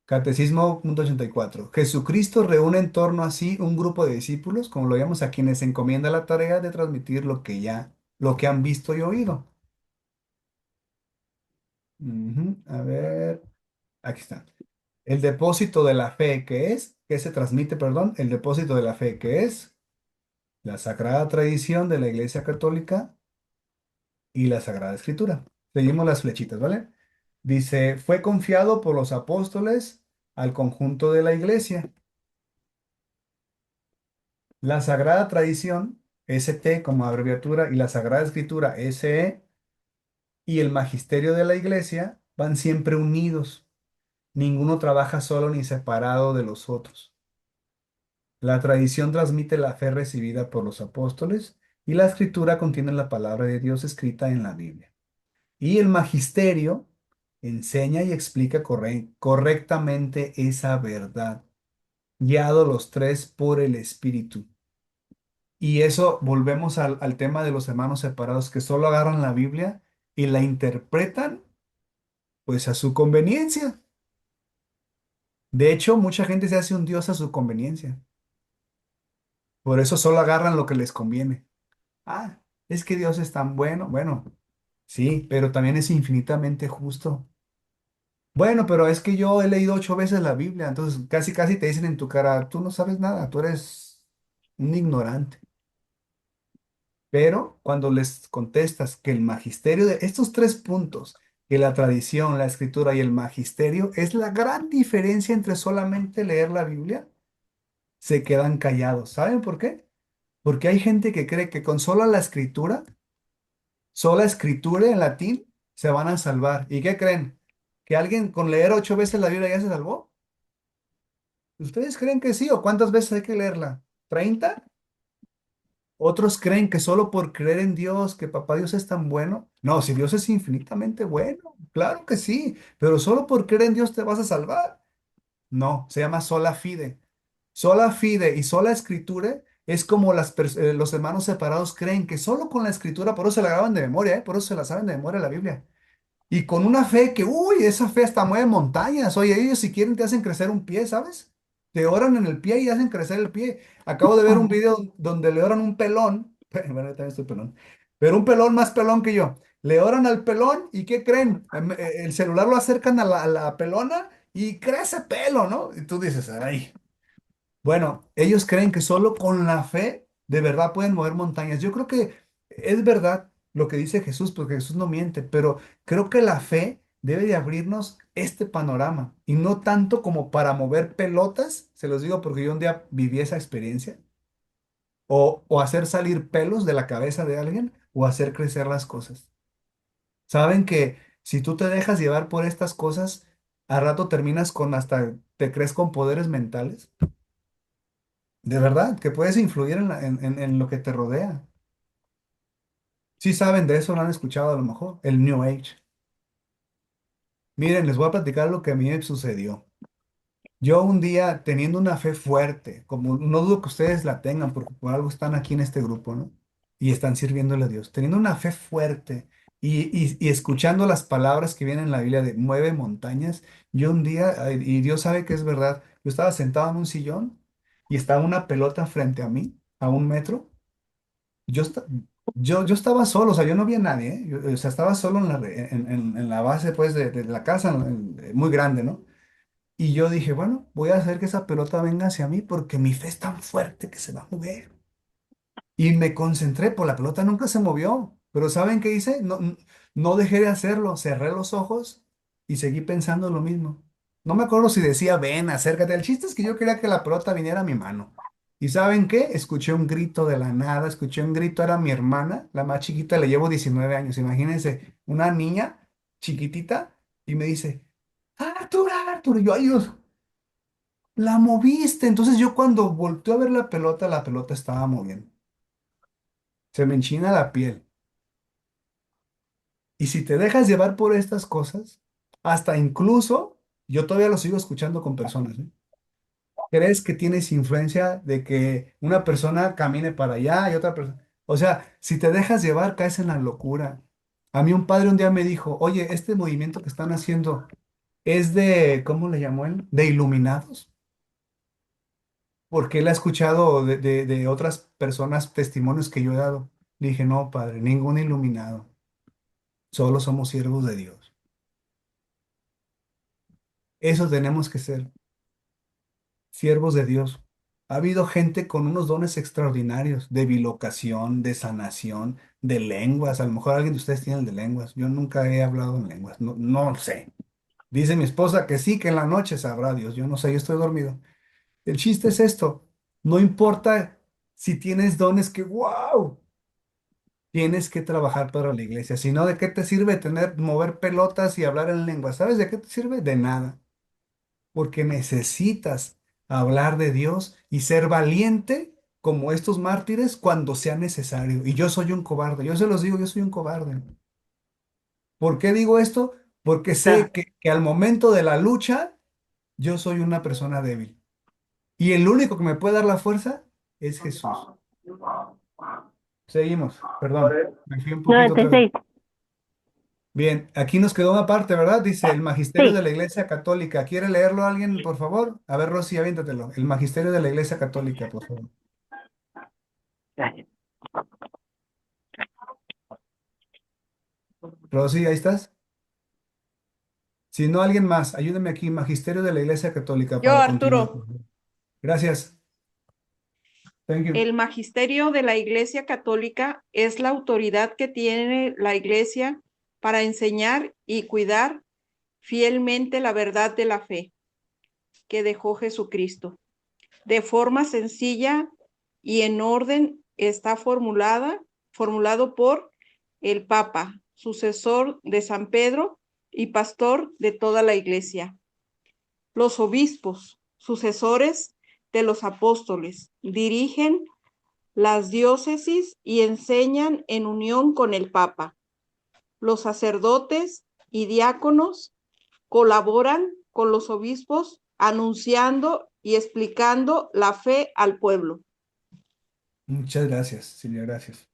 Catecismo punto 84. Jesucristo reúne en torno a sí un grupo de discípulos, como lo llamamos, a quienes se encomienda la tarea de transmitir lo que han visto y oído. Ujú, a ver, aquí está. El depósito de la fe, que se transmite, perdón, el depósito de la fe, que es la sagrada tradición de la Iglesia Católica y la Sagrada Escritura. Seguimos las flechitas, ¿vale? Dice, fue confiado por los apóstoles al conjunto de la Iglesia. La Sagrada Tradición, ST como abreviatura, y la Sagrada Escritura, SE, y el Magisterio de la Iglesia van siempre unidos. Ninguno trabaja solo ni separado de los otros. La tradición transmite la fe recibida por los apóstoles y la Escritura contiene la palabra de Dios escrita en la Biblia. Y el Magisterio enseña y explica correctamente esa verdad, guiado los tres por el Espíritu. Y eso, volvemos al tema de los hermanos separados que solo agarran la Biblia y la interpretan pues a su conveniencia. De hecho, mucha gente se hace un Dios a su conveniencia. Por eso solo agarran lo que les conviene. Ah, es que Dios es tan bueno. Bueno, sí, pero también es infinitamente justo. Bueno, pero es que yo he leído 8 veces la Biblia, entonces casi casi te dicen en tu cara, tú no sabes nada, tú eres un ignorante. Pero cuando les contestas que el magisterio de estos 3 puntos, que la tradición, la escritura y el magisterio, es la gran diferencia entre solamente leer la Biblia, se quedan callados. ¿Saben por qué? Porque hay gente que cree que con sola escritura en latín, se van a salvar. ¿Y qué creen? ¿Que alguien con leer 8 veces la Biblia ya se salvó? ¿Ustedes creen que sí? ¿O cuántas veces hay que leerla? ¿30? Otros creen que solo por creer en Dios, que papá Dios es tan bueno. No, si Dios es infinitamente bueno, claro que sí, pero solo por creer en Dios te vas a salvar. No, se llama sola fide. Sola fide y sola escritura es como los hermanos separados creen que solo con la escritura, por eso se la graban de memoria, por eso se la saben de memoria la Biblia. Y con una fe que, uy, esa fe hasta mueve montañas. Oye, ellos si quieren te hacen crecer un pie, ¿sabes? Te oran en el pie y hacen crecer el pie. Acabo de ver un video donde le oran un pelón. Bueno, yo también estoy pelón. Pero un pelón más pelón que yo. Le oran al pelón y ¿qué creen? El celular lo acercan a la pelona y crece pelo, ¿no? Y tú dices, ay. Bueno, ellos creen que solo con la fe de verdad pueden mover montañas. Yo creo que es verdad lo que dice Jesús, porque Jesús no miente, pero creo que la fe debe de abrirnos este panorama y no tanto como para mover pelotas, se los digo porque yo un día viví esa experiencia, o hacer salir pelos de la cabeza de alguien o hacer crecer las cosas. Saben que si tú te dejas llevar por estas cosas, a rato terminas con hasta, te crees con poderes mentales. De verdad, que puedes influir en lo que te rodea. Sí saben de eso, lo han escuchado a lo mejor, el New Age. Miren, les voy a platicar lo que a mí me sucedió. Yo un día, teniendo una fe fuerte, como no dudo que ustedes la tengan, porque por algo están aquí en este grupo, ¿no? Y están sirviéndole a Dios. Teniendo una fe fuerte y escuchando las palabras que vienen en la Biblia de mueve montañas, yo un día, y Dios sabe que es verdad, yo estaba sentado en un sillón y estaba una pelota frente a mí, a 1 metro. Yo, esta- yo estaba solo, o sea, yo no vi a nadie, ¿eh? O sea, estaba solo en la base, pues, de la casa, muy grande, ¿no? Y yo dije, bueno, voy a hacer que esa pelota venga hacia mí porque mi fe es tan fuerte que se va a mover. Y me concentré, pues la pelota nunca se movió. Pero ¿saben qué hice? No dejé de hacerlo. Cerré los ojos y seguí pensando lo mismo. No me acuerdo si decía, ven, acércate. El chiste es que yo quería que la pelota viniera a mi mano. ¿Y saben qué? Escuché un grito de la nada, escuché un grito, era mi hermana, la más chiquita, le llevo 19 años. Imagínense, una niña chiquitita y me dice, Arturo, Arturo. Y yo, ay Dios, la moviste. Entonces yo cuando volteé a ver la pelota estaba moviendo. Se me enchina la piel. Y si te dejas llevar por estas cosas, hasta incluso, yo todavía lo sigo escuchando con personas, ¿eh? ¿Crees que tienes influencia de que una persona camine para allá y otra persona? O sea, si te dejas llevar, caes en la locura. A mí un padre un día me dijo, oye, este movimiento que están haciendo es de, ¿cómo le llamó él? De iluminados. Porque él ha escuchado de otras personas testimonios que yo he dado. Le dije, no, padre, ningún iluminado. Solo somos siervos de Dios. Eso tenemos que ser, siervos de Dios. Ha habido gente con unos dones extraordinarios de bilocación, de sanación, de lenguas. A lo mejor alguien de ustedes tiene el de lenguas. Yo nunca he hablado en lenguas. No, no sé. Dice mi esposa que sí, que en la noche sabrá Dios. Yo no sé, yo estoy dormido. El chiste es esto. No importa si tienes dones que, wow, tienes que trabajar para la iglesia. Si no, ¿de qué te sirve mover pelotas y hablar en lenguas? ¿Sabes de qué te sirve? De nada. Porque necesitas hablar de Dios y ser valiente como estos mártires cuando sea necesario. Y yo soy un cobarde, yo se los digo, yo soy un cobarde. ¿Por qué digo esto? Porque sé que al momento de la lucha yo soy una persona débil. Y el único que me puede dar la fuerza es Jesús. Seguimos, perdón, me fui un poquito otra vez. 96. Bien, aquí nos quedó una parte, ¿verdad? Dice el magisterio Sí. de la Iglesia Católica. ¿Quiere leerlo alguien, por favor? A ver, Rosy, aviéntatelo. El magisterio de la Iglesia Católica, por favor. Gracias. Rosy, ahí estás. Si no, alguien más, ayúdeme aquí, magisterio de la Iglesia Católica, Yo, para continuar, Arturo, por favor. Gracias. Thank you. el magisterio de la Iglesia Católica es la autoridad que tiene la Iglesia para enseñar y cuidar fielmente la verdad de la fe que dejó Jesucristo. De forma sencilla y en orden está formulado por el Papa, sucesor de San Pedro y pastor de toda la Iglesia. Los obispos, sucesores de los apóstoles, dirigen las diócesis y enseñan en unión con el Papa. Los sacerdotes y diáconos colaboran con los obispos anunciando y explicando la fe al pueblo. Muchas gracias, Silvia, gracias.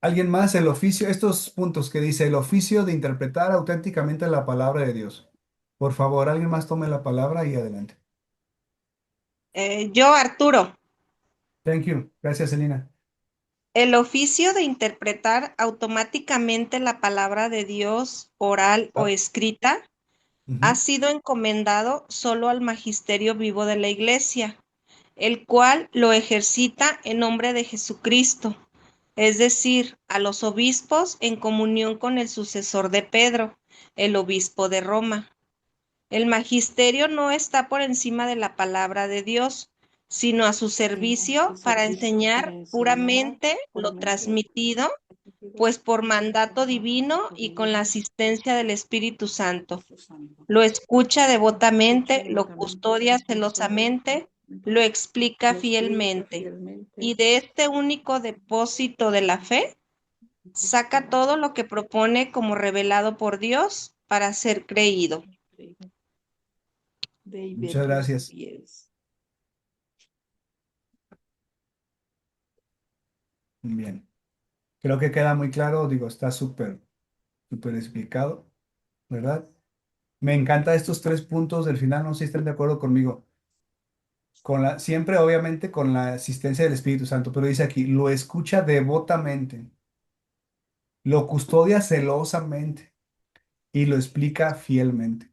¿Alguien más? El oficio, estos puntos que dice el oficio de interpretar auténticamente la palabra de Dios. Por favor, alguien más tome la palabra y adelante. Yo, Arturo, Thank you. Gracias, Selina. el oficio de interpretar automáticamente la palabra de Dios oral o Ah, escrita ha ujú. sido encomendado solo al magisterio vivo de la Iglesia, el cual lo ejercita en nombre de Jesucristo, es decir, a los obispos en comunión con el sucesor de Pedro, el obispo de Roma. El magisterio no está por encima de la palabra de Dios, sino a su servicio para enseñar puramente lo transmitido, pues por mandato divino y con la asistencia del Espíritu Santo. Lo escucha devotamente, lo custodia celosamente, lo explica fielmente. Y de este único depósito de la fe, saca todo lo que propone como revelado por Dios para ser creído. Muchas gracias. Bien. Creo que queda muy claro, digo, está súper explicado, ¿verdad? Me encanta estos tres puntos del final, no sé si están de acuerdo conmigo. Siempre, obviamente, con la asistencia del Espíritu Santo, pero dice aquí, lo escucha devotamente, lo custodia celosamente y lo explica fielmente.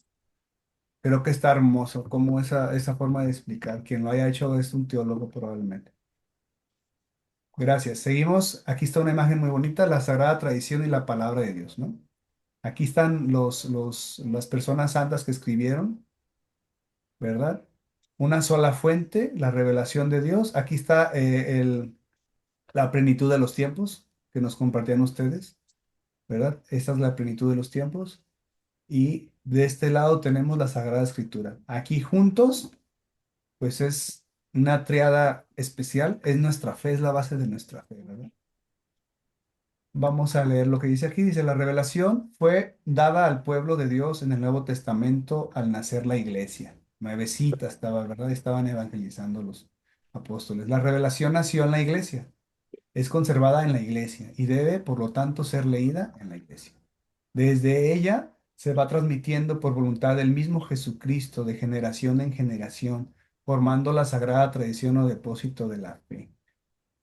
Creo que está hermoso, como esa forma de explicar. Quien lo haya hecho es un teólogo probablemente. Gracias. Seguimos. Aquí está una imagen muy bonita, la sagrada tradición y la palabra de Dios, ¿no? Aquí están las personas santas que escribieron, ¿verdad? Una sola fuente, la revelación de Dios. Aquí está la plenitud de los tiempos que nos compartían ustedes, ¿verdad? Esta es la plenitud de los tiempos. Y de este lado tenemos la Sagrada Escritura. Aquí juntos, pues es una triada especial, es nuestra fe, es la base de nuestra fe, ¿verdad? Vamos a leer lo que dice aquí. Dice, la revelación fue dada al pueblo de Dios en el Nuevo Testamento al nacer la iglesia. Nuevecita estaba, ¿verdad? Estaban evangelizando los apóstoles. La revelación nació en la iglesia, es conservada en la iglesia y debe, por lo tanto, ser leída en la iglesia. Desde ella se va transmitiendo por voluntad del mismo Jesucristo de generación en generación, formando la sagrada tradición o depósito de la fe.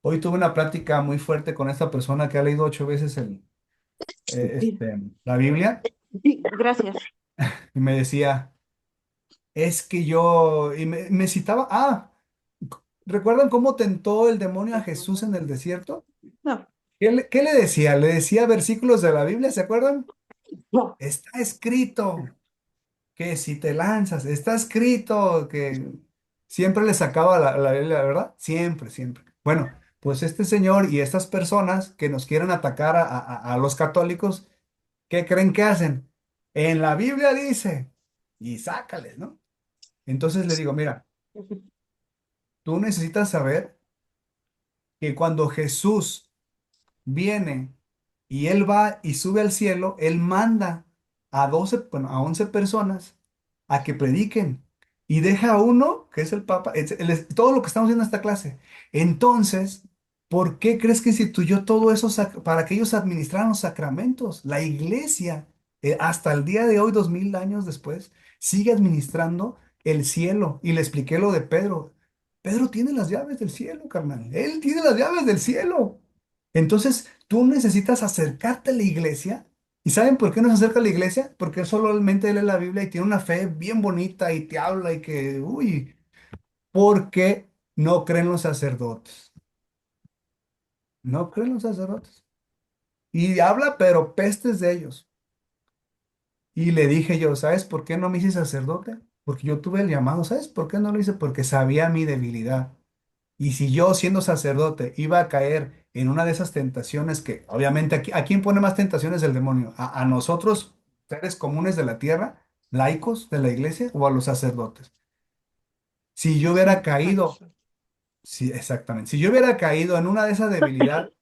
Hoy tuve una plática muy fuerte con esta persona que ha leído 8 veces la Biblia Sí, gracias. y me decía, es que yo, y me citaba, ¿recuerdan cómo tentó el demonio a Jesús en el desierto? No, ¿Qué le decía? Le decía versículos de la Biblia, ¿se acuerdan? no. Está escrito que si te lanzas, está escrito que siempre le sacaba la Biblia, ¿verdad? Siempre, siempre. Bueno, pues este señor y estas personas que nos quieren atacar a los católicos, ¿qué creen que hacen? En la Biblia dice, y sácales, ¿no? Entonces le digo, mira, tú necesitas saber que cuando Jesús viene y él va y sube al cielo, él manda a 12, bueno, a 11 personas a que prediquen y deja a uno, que es el Papa, todo lo que estamos viendo en esta clase. Entonces, ¿por qué crees que instituyó todo eso para que ellos administraran los sacramentos? La iglesia, hasta el día de hoy, 2000 años después, sigue administrando el cielo. Y le expliqué lo de Pedro. Pedro tiene las llaves del cielo, carnal. Él tiene las llaves del cielo. Entonces, tú necesitas acercarte a la iglesia. ¿Y saben por qué no se acerca a la iglesia? Porque él solamente lee la Biblia y tiene una fe bien bonita y te habla y que, uy, porque no creen los sacerdotes. No creen los sacerdotes. Y habla, pero pestes de ellos. Y le dije yo, ¿sabes por qué no me hice sacerdote? Porque yo tuve el llamado. ¿Sabes por qué no lo hice? Porque sabía mi debilidad. Y si yo, siendo sacerdote, iba a caer en una de esas tentaciones que, obviamente, aquí, ¿a quién pone más tentaciones del demonio? ¿A nosotros, seres comunes de la tierra, laicos de la iglesia, o a los sacerdotes? Si yo hubiera Sí, a caído, nosotros. sí, exactamente, si yo hubiera caído en una de esas debilidades,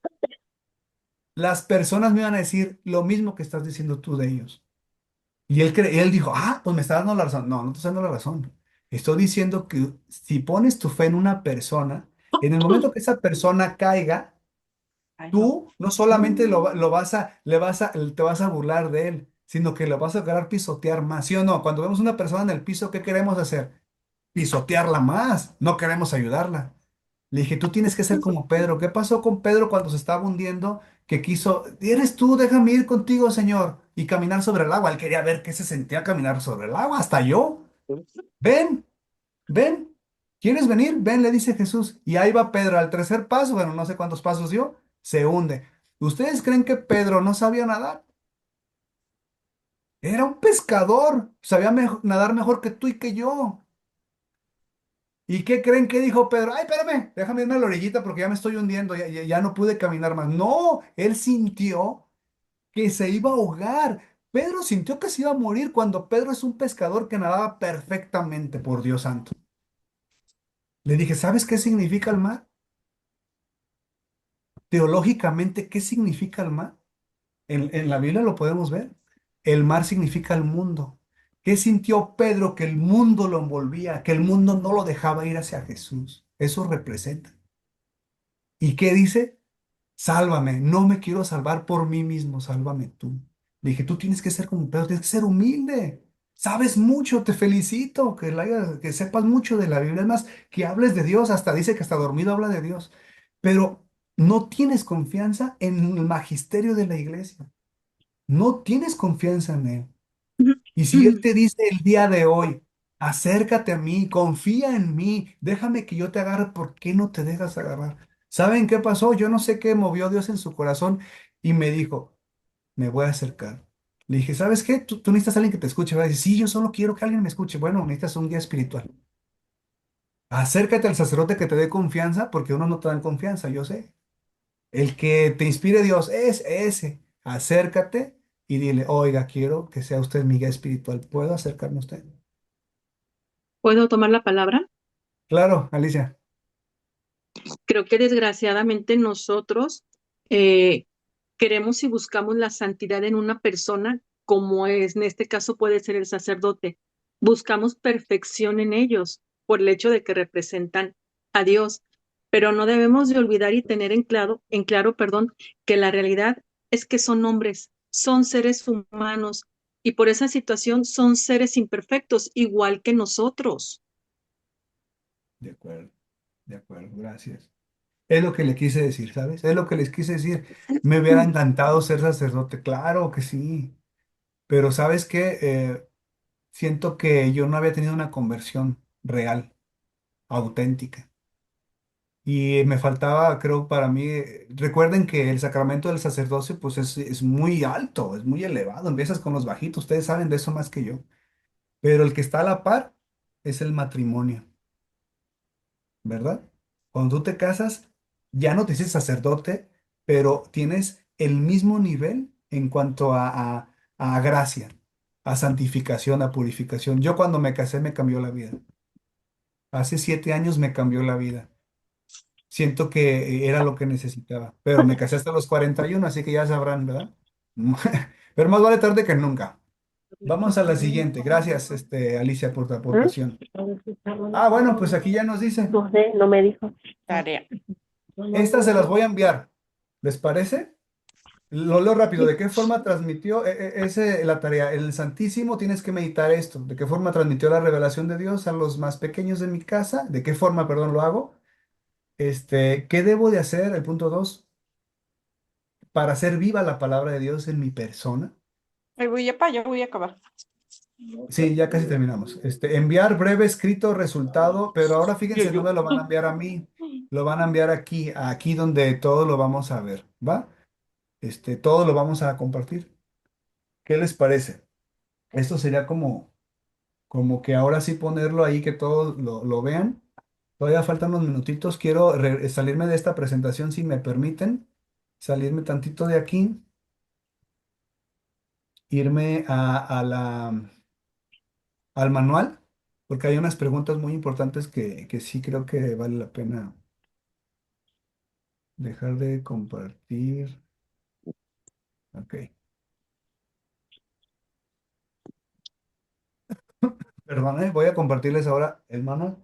las personas me iban a decir lo mismo que estás diciendo tú de ellos. Y él dijo, pues me está dando la razón. No, no te estoy dando la razón. Estoy diciendo que si pones tu fe en una persona, en el momento que esa persona caiga, Ay, no. tú no solamente lo vas a, te vas a burlar de él, sino que lo vas a querer pisotear más, ¿sí o no? Cuando vemos una persona en el piso, ¿qué queremos hacer? Pisotearla más, no queremos ayudarla. Le dije, tú tienes que ser como Pedro. ¿Qué pasó con Pedro cuando se estaba hundiendo? Que quiso, eres tú, déjame ir contigo, Señor, y caminar sobre el agua. Él quería ver qué se sentía caminar sobre el agua, hasta yo. Ven, ven, ¿quieres venir? Ven, le dice Jesús. Y ahí va Pedro al tercer paso, bueno, no sé cuántos pasos dio, se hunde. ¿Ustedes creen que Pedro no sabía nadar? Era un pescador, sabía nadar mejor que tú y que yo. ¿Y qué creen que dijo Pedro? Ay, espérame, déjame irme a la orillita porque ya me estoy hundiendo, ya no pude caminar más. No, él sintió que se iba a ahogar. Pedro sintió que se iba a morir cuando Pedro es un pescador que nadaba perfectamente, por Dios santo. Le dije, ¿sabes qué significa el mar? Teológicamente, ¿qué significa el mar? En la Biblia lo podemos ver. El mar significa el mundo. ¿Qué sintió Pedro que el mundo lo envolvía, que el mundo no lo dejaba ir hacia Jesús? Eso representa. ¿Y qué dice? Sálvame, no me quiero salvar por mí mismo, sálvame tú. Le dije, tú tienes que ser como Pedro, tienes que ser humilde. Sabes mucho, te felicito, que sepas mucho de la Biblia. Es más, que hables de Dios, hasta dice que hasta dormido habla de Dios. Pero no tienes confianza en el magisterio de la iglesia. No tienes confianza en él. Y si Él te dice el día de hoy, acércate a mí, confía en mí, déjame que yo te agarre, ¿por qué no te dejas agarrar? ¿Saben qué pasó? Yo no sé qué movió Dios en su corazón y me dijo, me voy a acercar. Le dije, ¿sabes qué? Tú necesitas a alguien que te escuche. Va a decir, sí, yo solo quiero que alguien me escuche. Bueno, necesitas un guía espiritual. Acércate al sacerdote que te dé confianza, porque uno no te dan confianza, yo sé. El que te inspire Dios es ese. Acércate y dile, oiga, quiero que sea usted mi guía espiritual. ¿Puedo acercarme a usted? ¿Puedo tomar la palabra? Claro, Alicia. Creo que desgraciadamente nosotros eh, queremos y buscamos la santidad en una persona, como es, en este caso puede ser el sacerdote. Buscamos perfección en ellos por el hecho de que representan a Dios, pero no debemos de olvidar y tener perdón, que la realidad es que son hombres, son seres humanos y por esa situación son seres imperfectos, igual que nosotros. De acuerdo, gracias. Es lo que le quise decir, ¿sabes? Es lo que les quise decir. Me hubiera encantado ser sacerdote, claro que sí, pero ¿sabes qué? Siento que yo no había tenido una conversión real, auténtica. Y me faltaba, creo, para mí, recuerden que el sacramento del sacerdocio, pues es muy alto, es muy elevado. Empiezas con los bajitos, ustedes saben de eso más que yo. Pero el que está a la par es el matrimonio. ¿Verdad? Cuando tú te casas, ya no te dices sacerdote, pero tienes el mismo nivel en cuanto a gracia, a santificación, a purificación. Yo cuando me casé me cambió la vida. Hace 7 años me cambió la vida. Siento que era lo que necesitaba, pero me casé hasta los 41, así que ya sabrán, ¿verdad? Pero más vale tarde que nunca. Vamos a la siguiente. Gracias, Alicia, por tu aportación. Ah, bueno, pues aquí ya nos dice. No sé, no me dijo. Tarea. Estas se las voy a enviar. ¿Les parece? Lo leo rápido. ¿De qué forma transmitió la tarea? El Santísimo, tienes que meditar esto. ¿De qué forma transmitió la revelación de Dios a los más pequeños de mi casa? ¿De qué forma, perdón, lo hago? ¿Qué debo de hacer? El punto 2, para hacer viva la palabra de Dios en mi persona. Ay, voy a, ya voy a acabar. Sí, ya casi terminamos. Enviar breve escrito resultado, pero ahora fíjense, no me lo van a enviar a mí, lo van a enviar aquí donde todo lo vamos a ver, ¿va? Todo lo vamos a compartir. ¿Qué les parece? Esto sería como que ahora sí ponerlo ahí, que todos lo vean. Todavía faltan unos minutitos. Quiero salirme de esta presentación, si me permiten. Salirme tantito de aquí. Irme al manual, porque hay unas preguntas muy importantes que sí creo que vale la pena dejar de compartir. Ok. Perdón, voy a compartirles ahora el manual.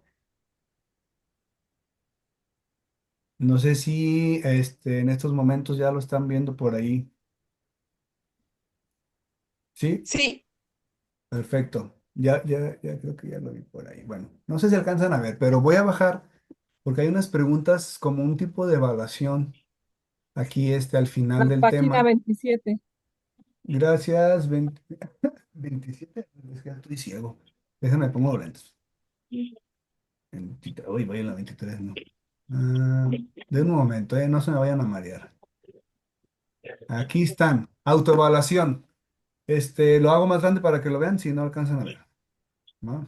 No sé si en estos momentos ya lo están viendo por ahí. ¿Sí? Sí, Perfecto. Ya creo que ya lo vi por ahí. Bueno, no sé si alcanzan a ver, pero voy a bajar porque hay unas preguntas como un tipo de evaluación aquí al La final del página tema. 27. Gracias, 27. Es que estoy ciego. Déjame pongo lentes. 23, uy, voy en la 23, no. Ah, de un momento, no se me vayan a marear. Aquí están. Autoevaluación. Lo hago más grande para que lo vean si no alcanzan a ver. ¿No?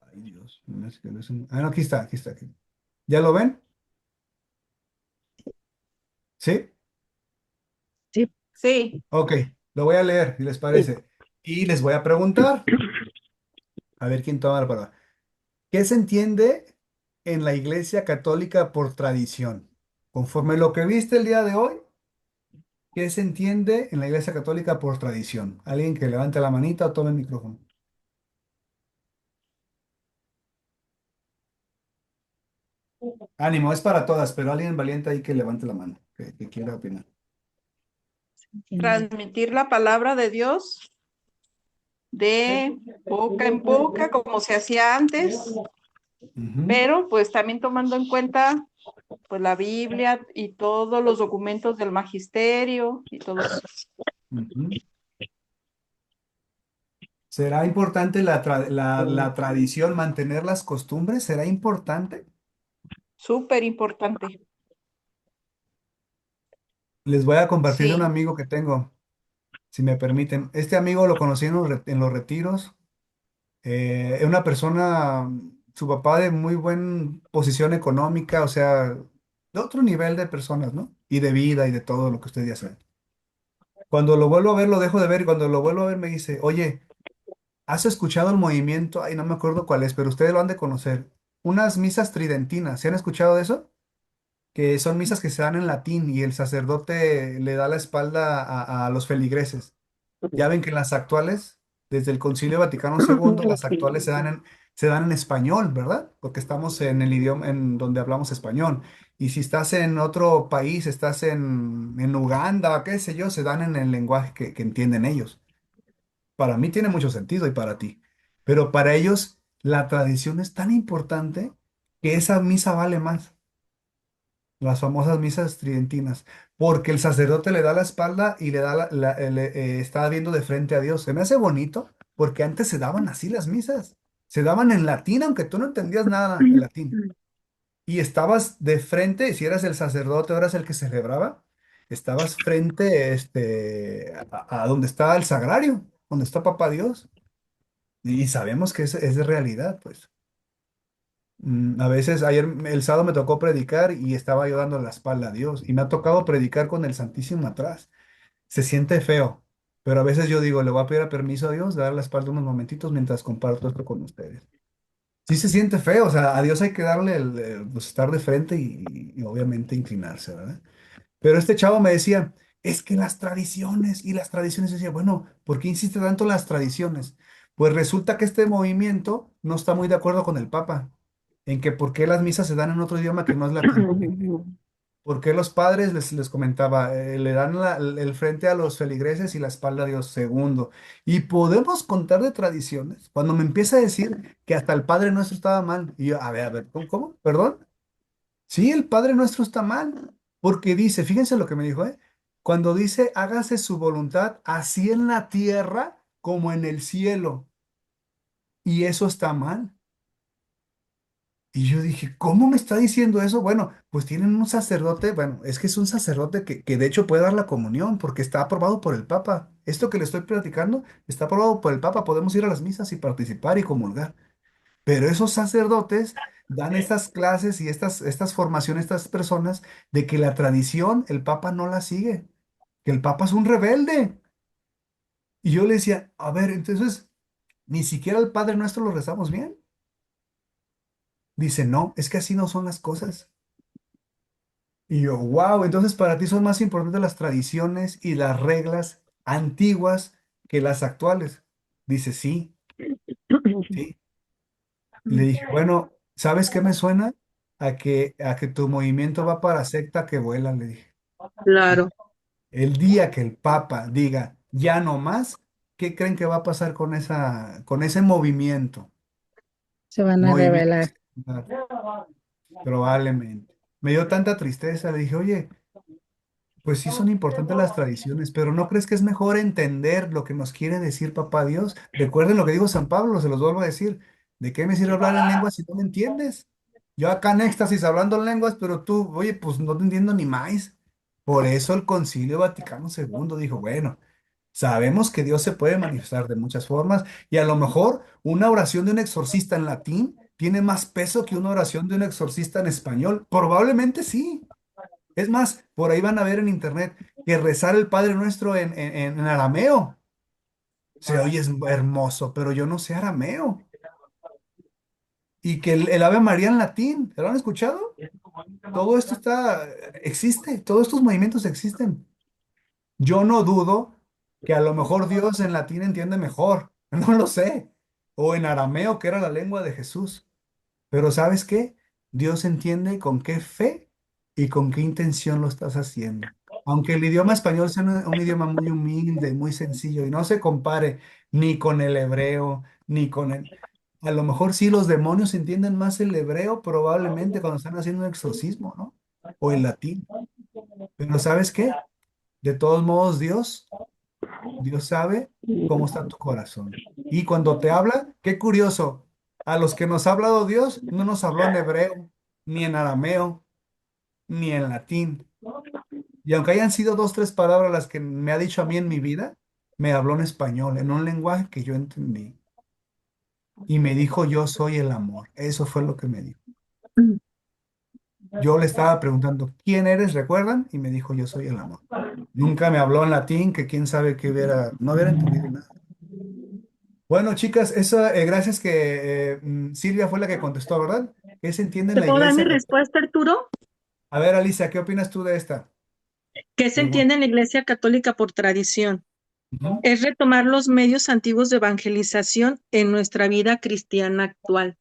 Ay, Dios. No es que no es no, aquí está, aquí está. ¿Ya lo ven? ¿Sí? Sí. sí. Ok, lo voy a leer, si les parece. Y les voy a preguntar, a ver quién toma la palabra. ¿Qué se entiende en la Iglesia Católica por tradición? Conforme lo que viste el día de hoy, ¿qué se entiende en la Iglesia Católica por tradición? Alguien que levante la manita o tome el micrófono. Ánimo, es para todas, pero alguien valiente ahí que levante la mano, que quiera opinar. Transmitir la palabra de Dios de boca en boca, como se hacía antes, Ujú, pero pues también tomando en cuenta pues la Biblia y todos los documentos del magisterio y todo eso. ujú. ¿Será importante la tradición, mantener las costumbres? ¿Será importante? Súper importante. Les voy a compartir de un Sí. amigo que tengo, si me permiten. Este amigo lo conocí en los retiros. Es una persona, su papá de muy buena posición económica, o sea, de otro nivel de personas, ¿no? Y de vida y de todo lo que usted ya sabe. Cuando lo vuelvo a ver, lo dejo de ver y cuando lo vuelvo a ver me dice, oye, ¿has escuchado el movimiento? Ay, no me acuerdo cuál es, pero ustedes lo han de conocer. Unas misas tridentinas, ¿se han escuchado de eso? Que son misas que se dan en latín y el sacerdote le da la espalda a los feligreses. Ya ven que las actuales, desde el Concilio Vaticano II, las actuales se dan en español, ¿verdad? Porque estamos en el idioma en donde hablamos español. Y si estás en otro país, estás en Uganda, qué sé yo, se dan en el lenguaje que entienden ellos. Para mí tiene mucho sentido y para ti. Pero para ellos la tradición es tan importante que esa misa vale más, las famosas misas tridentinas, porque el sacerdote le da la espalda y le da está viendo de frente a Dios. Se me hace bonito porque antes se daban así las misas. Se daban en latín, aunque tú no entendías nada en latín. Y estabas de frente, si eras el sacerdote o eras el que celebraba, estabas frente a donde está el sagrario, donde está Papá Dios. Y sabemos que es de realidad, pues. A veces, ayer, el sábado me tocó predicar y estaba yo dando la espalda a Dios. Y me ha tocado predicar con el Santísimo atrás. Se siente feo, pero a veces yo digo, le voy a pedir permiso a Dios de dar la espalda unos momentitos mientras comparto esto con ustedes. Sí se siente feo, o sea, a Dios hay que darle pues, estar de frente y obviamente inclinarse, ¿verdad? Pero este chavo me decía, es que las tradiciones y las tradiciones, decía, bueno, ¿por qué insiste tanto en las tradiciones? Pues resulta que este movimiento no está muy de acuerdo con el Papa, en que por qué las misas se dan en otro idioma que no es latín. ¿Por qué los padres, les comentaba, le dan el frente a los feligreses y la espalda a Dios? Segundo, y podemos contar de tradiciones. Cuando me empieza a decir que hasta el Padre Nuestro estaba mal, y yo, a ver, ¿cómo? ¿Perdón? Sí, el Padre Nuestro está mal, porque dice, fíjense lo que me dijo, ¿eh? Cuando dice, hágase su voluntad, así en la tierra como en el cielo, y eso está mal. Y yo dije, ¿cómo me está diciendo eso? Bueno, pues tienen un sacerdote, bueno, es que es un sacerdote que de hecho puede dar la comunión porque está aprobado por el Papa. Esto que le estoy platicando está aprobado por el Papa. Podemos ir a las misas y participar y comulgar. Pero esos sacerdotes dan estas clases y estas formaciones, estas personas, de que la tradición el Papa no la sigue, que el Papa es un rebelde. Y yo le decía, a ver, entonces, ni siquiera el Padre Nuestro lo rezamos bien. Dice, no, es que así no son las cosas. Y yo, wow, entonces para ti son más importantes las tradiciones y las reglas antiguas que las actuales. Dice, sí, sí. Le dije, bueno, ¿sabes qué me suena? A que tu movimiento va para secta que vuela, le dije. Claro. El día que el Papa diga, ya no más, ¿qué creen que va a pasar con ese movimiento? Se van a Movimiento revelar. secular, probablemente. Me dio tanta tristeza, le dije, oye, pues sí son importantes las tradiciones, pero ¿no crees que es mejor entender lo que nos quiere decir Papá Dios? Recuerden lo que dijo San Pablo, se los vuelvo a decir. ¿De qué me sirve hablar en lenguas si no me entiendes? Yo acá en éxtasis hablando en lenguas, pero tú, oye, pues no te entiendo ni más. Por eso el Concilio Vaticano II dijo, bueno, sabemos que Dios se puede manifestar de muchas formas y a lo mejor una oración de un exorcista en latín tiene más peso que una oración de un exorcista en español. Probablemente sí. Es más, por ahí van a ver en internet que rezar el Padre Nuestro en arameo se oye hermoso, pero yo no sé arameo. Y que el Ave María en latín, ¿lo han escuchado? Todo esto existe, todos estos movimientos existen. Yo no dudo que a lo mejor Dios en latín entiende mejor, no lo sé. O en arameo, que era la lengua de Jesús. Pero ¿sabes qué? Dios entiende con qué fe y con qué intención lo estás haciendo. Aunque el idioma español sea un idioma muy humilde, muy sencillo y no se compare ni con el hebreo, ni con el... A lo mejor sí los demonios entienden más el hebreo probablemente cuando están haciendo un exorcismo, ¿no? O el latín. Pero ¿sabes qué? De todos modos, Dios sabe cómo está tu corazón. Y cuando te habla, qué curioso, a los que nos ha hablado Dios no nos habló en hebreo, ni en arameo, ni en latín. Y aunque hayan sido dos, tres palabras las que me ha dicho a mí en mi vida, me habló en español, en un lenguaje que yo entendí. Y me dijo, yo soy el amor. Eso fue lo que me dijo. Yo le estaba preguntando, ¿quién eres? ¿Recuerdan? Y me dijo, yo soy el amor. Nunca me habló en latín, que quién sabe qué hubiera, no hubiera entendido nada. Bueno, chicas, gracias que Silvia fue la que contestó, ¿verdad? ¿Qué se entiende en ¿Te la puedo dar mi iglesia? respuesta, Arturo? A ver, Alicia, ¿qué opinas tú de esta ¿Qué se pregunta? entiende en la Iglesia Católica por tradición? Ujú. Es retomar los medios antiguos de evangelización en nuestra vida cristiana actual.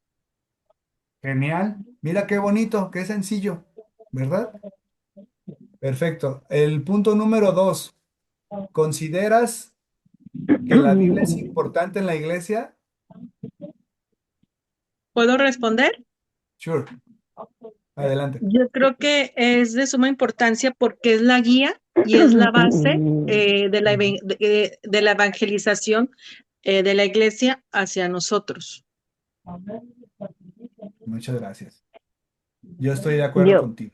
Genial. Mira qué bonito, qué sencillo, ¿verdad? Perfecto. El punto número 2. ¿Consideras que la Biblia es importante en la iglesia? ¿Puedo responder? Sure. Adelante. Yo creo que es de suma importancia porque es la guía y es la base de la evangelización de la Iglesia hacia nosotros. Muchas gracias. Yo estoy de acuerdo Yo, contigo.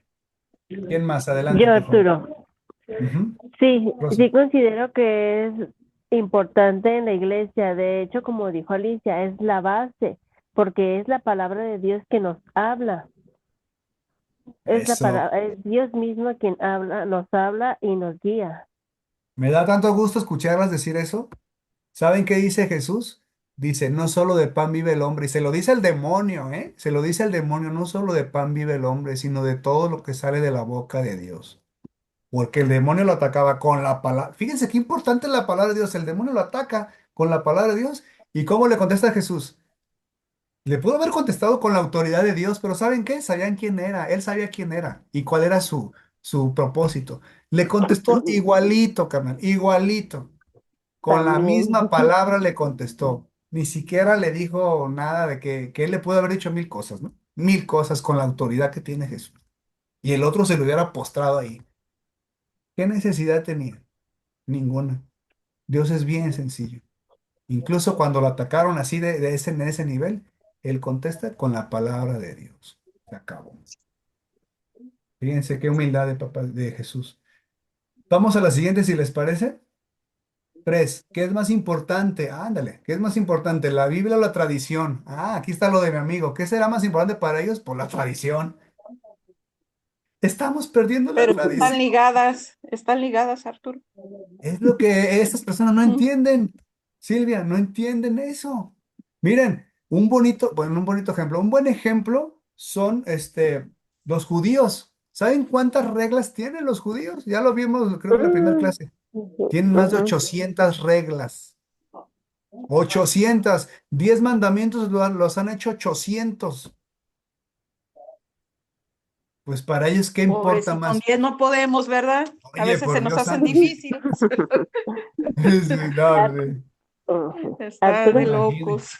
¿Quién más? Adelante, yo, por favor. Arturo. Ujú. Sí, Rosy. sí considero que es importante en la iglesia. De hecho, como dijo Alicia, es la base, porque es la palabra de Dios que nos habla. Es la Eso. palabra, es Dios mismo quien habla y nos guía. Me da tanto gusto escucharlas decir eso. ¿Saben qué dice Jesús? Dice, no solo de pan vive el hombre. Y se lo dice el demonio, ¿eh? Se lo dice el demonio, no solo de pan vive el hombre, sino de todo lo que sale de la boca de Dios. Porque el demonio lo atacaba con la palabra. Fíjense qué importante es la palabra de Dios. El demonio lo ataca con la palabra de Dios. ¿Y cómo le contesta Jesús? Le pudo haber contestado con la autoridad de Dios, pero ¿saben qué? Sabían quién era. Él sabía quién era y cuál era su propósito. Le contestó igualito, carnal, igualito. Con la También. misma palabra le contestó. Ni siquiera le dijo nada de que él le pudo haber dicho mil cosas, ¿no? Mil cosas con la autoridad que tiene Jesús. Y el otro se lo hubiera postrado ahí. ¿Qué necesidad tenía? Ninguna. Dios es bien sencillo. Incluso cuando lo atacaron así en ese nivel, él contesta con la palabra de Dios. Se acabó. Fíjense qué humildad de papá de Jesús. Vamos a la siguiente, si les parece. 3. ¿Qué es más importante? Ándale, ¿qué es más importante, la Biblia o la tradición? Ah, aquí está lo de mi amigo. ¿Qué será más importante para ellos? Por la tradición. Estamos perdiendo la Pero tradición. están ligadas, Arturo. Es lo que estas personas no Ujú. entienden. Silvia, no entienden eso. Miren, un bonito ejemplo. Un buen ejemplo son los judíos. ¿Saben cuántas reglas tienen los judíos? Ya lo vimos, creo que en la primera clase. Tienen más de Ujú. 800 reglas. 800. 10 mandamientos los han hecho 800. Pues para ellos, ¿qué Pobre, importa si con más? 10 no podemos, ¿verdad? A Oye, veces se por nos Dios hacen santo, sí. difíciles. Sí, no, Ar- sí. Está de Arturo, Imaginen, locos.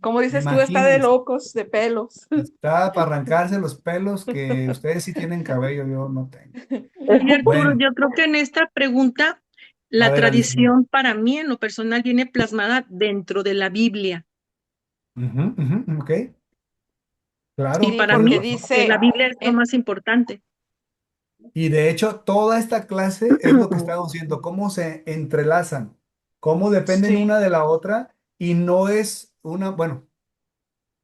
Como dices tú, está de imagínense. locos, de pelos. Está para arrancarse los pelos que ustedes sí tienen cabello, yo no tengo. Y Arturo, Bueno, yo creo que en esta pregunta a la ver, Alicia. tradición para mí en lo personal viene plasmada dentro de la Biblia. Ujú, ujú, ok, Y claro, Sí, para tienes porque mí razón. la dice, Biblia es lo en- más importante. Y de hecho, toda esta clase es lo que estamos viendo, cómo se entrelazan, cómo dependen sí, una de la otra y no es una, bueno,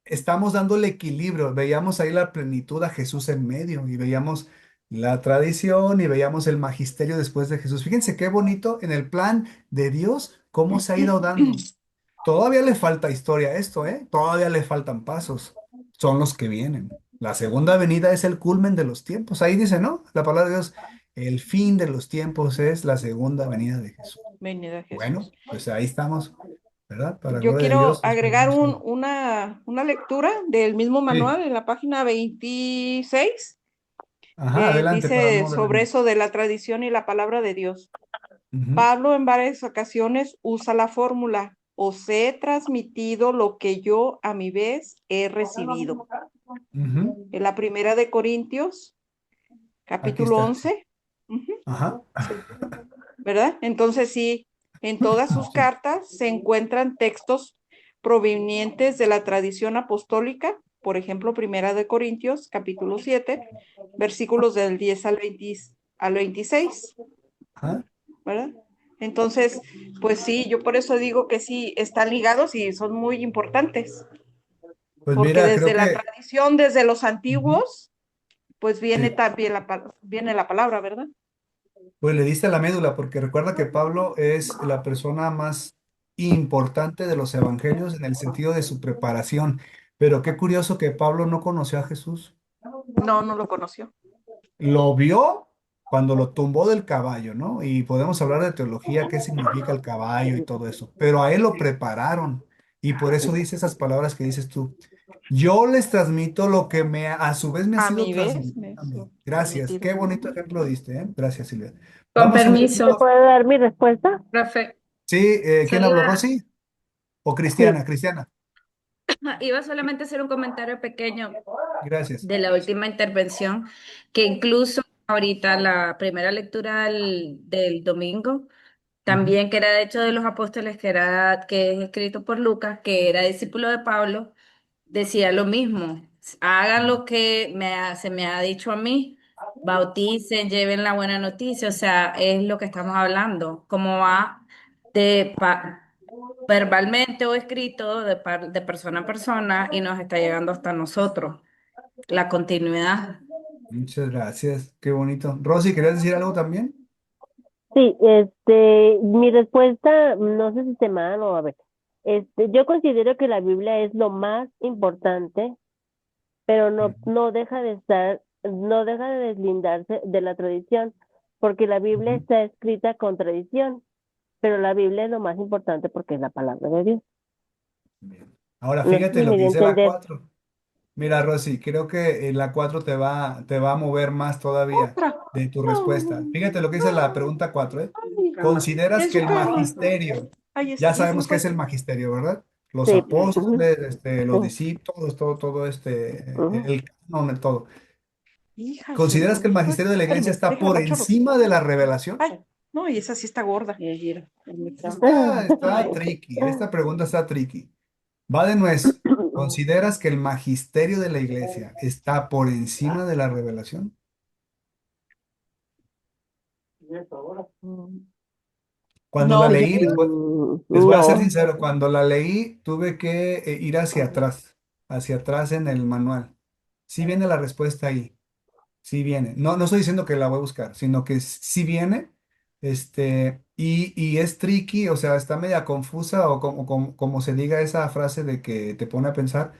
estamos dándole equilibrio. Veíamos ahí la plenitud a Jesús en medio y veíamos la tradición y veíamos el magisterio después de Jesús. Fíjense qué bonito en el plan de Dios, cómo se ha ido dando. Todavía le falta historia a esto, ¿eh? Todavía le faltan pasos. Son los que vienen. La segunda venida es el culmen de los tiempos. Ahí dice, ¿no? La palabra de Dios, el fin de los tiempos es la segunda venida de Jesús. venida Bueno, Jesús. pues ahí estamos. ¿verdad? Para Yo gloria de quiero Dios, agregar esperemos que... una lectura del mismo Sí, manual en la página 26 ajá, que adelante para dice no sobre detener. eso de la tradición y la palabra de Dios. Ujú, Pablo en varias ocasiones usa la fórmula, os he transmitido lo que yo a mi vez he recibido. ujú, En la primera de Corintios, aquí capítulo está. 11, ujú, Ajá. ¿verdad? Entonces sí, en todas sus Sí. cartas se encuentran textos provenientes de la tradición apostólica, por ejemplo, Primera de Corintios, capítulo 7, versículos del 10 al 26, Ajá. ¿verdad? Entonces, pues sí, yo por eso digo que sí, están ligados y son muy importantes, Pues porque mira, creo desde la que... tradición, desde los Ujú, antiguos, pues viene sí. también viene la palabra, ¿verdad? Pues le diste la médula, porque recuerda que Pablo es la persona más importante de los evangelios en el sentido de su preparación. Pero qué curioso que Pablo no conoció a Jesús. No, no lo conoció. Lo vio cuando lo tumbó del caballo, ¿no? Y podemos hablar de teología, qué significa el caballo y todo eso. Pero a él lo prepararon. Y por eso dice esas palabras que dices tú. Yo les transmito lo que a su vez me ha A sido mi vez transmitido me a mí. fue Gracias. transmitido. Qué bonito ejemplo diste, ¿eh? Gracias, Silvia. Con Vamos un ¿Me permiso, poquito. puede dar mi respuesta? profe. Sí, ¿quién Solo habló, iba, Rosy? ¿O Sí. Cristiana? Cristiana. iba solamente a hacer un comentario pequeño Gracias. de la última intervención, que incluso ahorita la primera lectura del domingo, Ujú, también que era de Hechos de los Apóstoles, que es escrito por Lucas, que era discípulo de Pablo, decía lo mismo, hagan lo que se me ha dicho a mí, bauticen, lleven la buena noticia, o sea, es lo que estamos hablando, cómo va de verbalmente o escrito, de persona a persona, y nos está llegando hasta nosotros, la continuidad. muchas gracias. Qué bonito. Rosy, ¿querías decir algo también? Sí, mi respuesta, no sé si se me da o a ver, yo considero que la Biblia es lo más importante, pero no deja de estar, no deja de deslindarse de la tradición, porque la Biblia Ujú. está escrita con tradición, pero la Biblia es lo más importante porque es la palabra de Dios. Bien. Ahora No sé fíjate si lo me que dio a dice la entender. 4. Mira, Rosy, creo que la 4 te va a mover más todavía Otra. de tu respuesta. No, Fíjate lo que dice la pregunta 4, ¿eh? ay, ¿Consideras en que su el cama. magisterio, Ahí ya está, ya se me sabemos qué es fue. el magisterio, ¿verdad? Los Sí, ujú, apóstoles, los ujú, discípulos, todo ujú. el canon, todo. Hija, se ¿Consideras que el fue. magisterio de la iglesia Espérame, está déjala por machorro. encima de la revelación? Ay, no, y esa sí está gorda. Está tricky, esta pregunta está tricky. Va de nuez. ¿Consideras que el magisterio de la iglesia está por encima de la revelación? Mm, Cuando la no, leí, les voy a ser No, sincero, cuando la leí tuve que ir hacia atrás en el manual. Sí viene la respuesta ahí, sí viene. No, no estoy diciendo que la voy a buscar, sino que sí viene, y es tricky, o sea, está media confusa o como se diga esa frase de que te pone a pensar,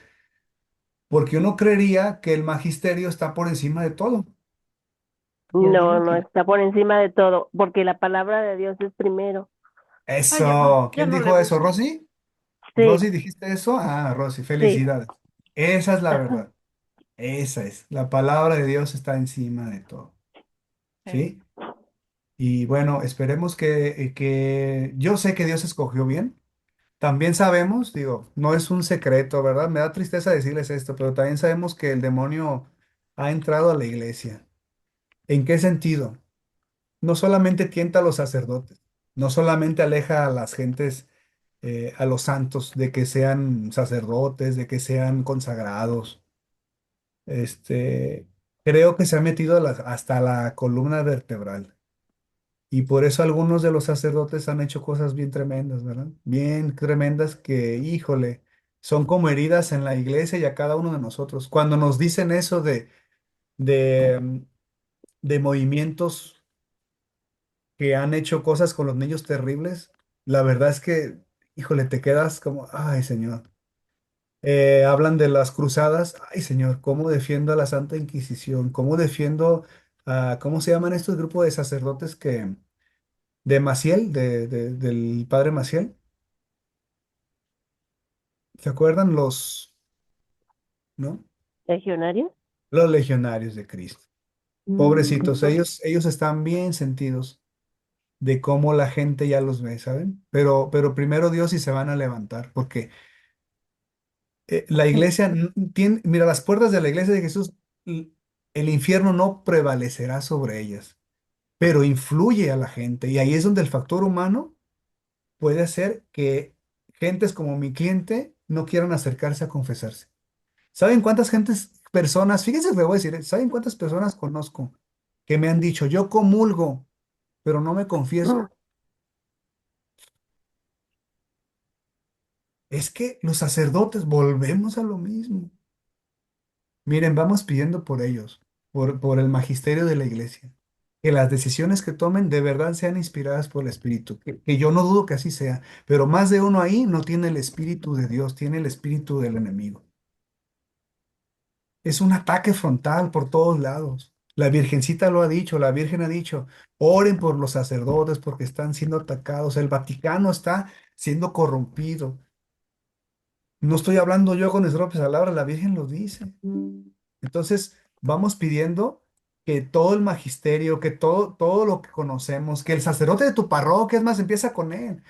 porque uno creería que el magisterio está por encima de todo. yo no, digo no que. está por encima de todo, porque la palabra de Dios es primero. Ay, ya no, Eso, ya ¿quién no le dijo eso? busco. ¿Rosy? Sí, ¿Rosy dijiste eso? Ah, Rosy, sí. felicidades. Esa es la verdad. Esa es. La palabra de Dios está encima de todo. Sí. ¿Sí? Y bueno, esperemos que yo sé que Dios escogió bien. También sabemos, digo, no es un secreto, ¿verdad? Me da tristeza decirles esto, pero también sabemos que el demonio ha entrado a la iglesia. ¿En qué sentido? No solamente tienta a los sacerdotes, no solamente aleja a las gentes, a los santos, de que sean sacerdotes, de que sean consagrados. Este, creo que se ha metido hasta la columna vertebral. Y por eso algunos de los sacerdotes han hecho cosas bien tremendas, ¿verdad? Bien tremendas que, híjole, son como heridas en la iglesia y a cada uno de nosotros. Cuando nos dicen eso de, mm, de movimientos que han hecho cosas con los niños terribles, la verdad es que, híjole, te quedas como, ay, Señor. Hablan de las cruzadas, ay, Señor, ¿cómo defiendo a la Santa Inquisición? ¿Cómo defiendo a, cómo se llaman estos grupos de sacerdotes de Maciel, del padre Maciel? ¿Se acuerdan no? ¿Legionarios? Los legionarios de Cristo. Pobrecitos, ellos están bien sentidos de cómo la gente ya los ve, ¿saben? Pero primero Dios y se van a levantar, porque la iglesia tiene, mira, las puertas de la iglesia de Jesús, l- el infierno no prevalecerá sobre ellas, pero influye a la gente y ahí es donde el factor humano puede hacer que gentes como mi cliente no quieran acercarse a confesarse. ¿Saben cuántas personas, fíjense lo que voy a decir, ¿saben cuántas personas conozco que me han dicho, yo comulgo, pero no me confieso? Es que los sacerdotes volvemos a lo mismo. Miren, vamos pidiendo por ellos, por el magisterio de la iglesia, que las decisiones que tomen de verdad sean inspiradas por el Espíritu, que yo no dudo que así sea, pero más de uno ahí no tiene el Espíritu de Dios, tiene el Espíritu del enemigo. Es un ataque frontal por todos lados. La Virgencita lo ha dicho, la Virgen ha dicho, oren por los sacerdotes porque están siendo atacados, el Vaticano está siendo corrompido. No estoy hablando yo con mis propias palabras, la Virgen lo dice. Entonces, vamos pidiendo que todo el magisterio, que todo lo que conocemos, que el sacerdote de tu parroquia, es más, empieza con él,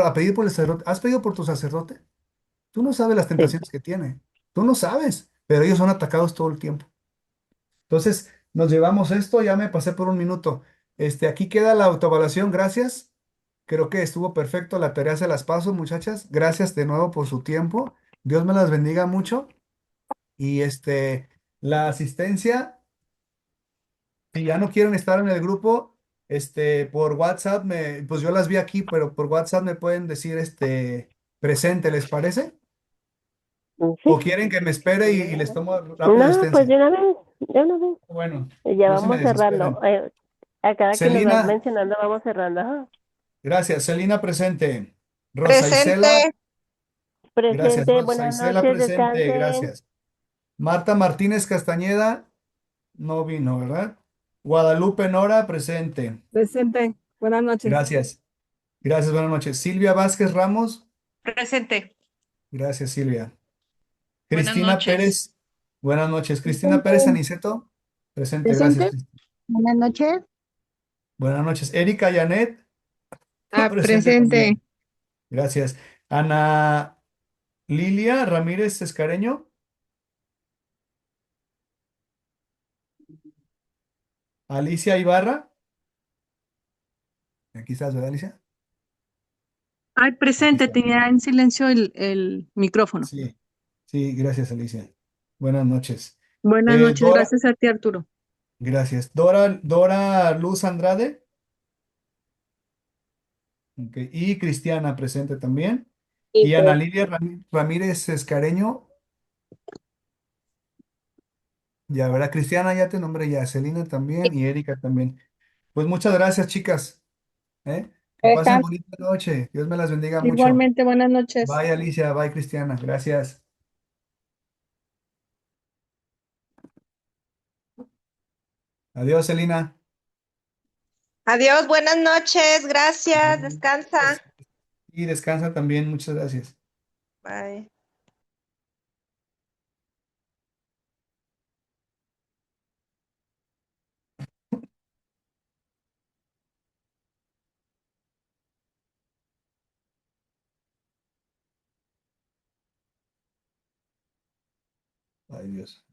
a pedir por el sacerdote. ¿Has pedido por tu sacerdote? Tú no sabes las Sí. tentaciones que tiene, tú no sabes, pero ellos son atacados todo el tiempo. Entonces, nos llevamos esto, ya me pasé por un minuto. Aquí queda la autoevaluación, gracias. Creo que estuvo perfecto, la tarea se las paso, muchachas. Gracias de nuevo por su tiempo. Dios me las bendiga mucho. Y la asistencia, si ya no quieren estar en el grupo, por WhatsApp, pues yo las vi aquí, pero por WhatsApp me pueden decir, presente, ¿les parece? ¿O Sí. quieren que me espere y les tomo rápido No, pues asistencia? de una vez. Bueno, Ya no se me vamos cerrando. desesperen. A cada que nos vas Celina, mencionando vamos cerrando. Ajá. gracias. Celina presente. Rosa Isela, Presente. gracias. Presente, Rosa buenas Isela noches, presente, descansen. gracias. Marta Martínez Castañeda no vino, ¿verdad? Guadalupe Nora presente. Presente. Buenas noches. Gracias. Gracias, buenas noches. Silvia Vázquez Ramos, Presente. gracias, Silvia. Buenas Cristina noches. Pérez, buenas noches. Cristina Presente. Pérez Aniceto, presente, gracias. Presente. Buenas noches. Buenas noches. Erika Yanet, presente Presente. también. Gracias. Ana Lilia Ramírez Escareño, Alicia Ibarra, aquí estás, ¿verdad, Alicia? Ay, Aquí presente, está. tenía en silencio el micrófono. Sí, sí, gracias, Alicia. Buenas noches. Buenas noches, Dora, gracias a ti, Arturo. gracias. Dora Luz Andrade, ok, y Cristiana presente también. Y Y Ana pues, Lilia Ramírez Escareño, ya, ¿verdad? Cristiana, ya te nombré ya, Celina también y Erika también. Pues muchas gracias, chicas. ¿Eh? Que pasen descansa. bonita noche. Dios me las bendiga mucho. Igualmente, buenas noches. Bye, Alicia. Bye, Cristiana. Gracias. Adiós, Celina. Adiós, buenas noches. Gracias. Descansa. Y descansa también. Muchas gracias. Bye. Adiós.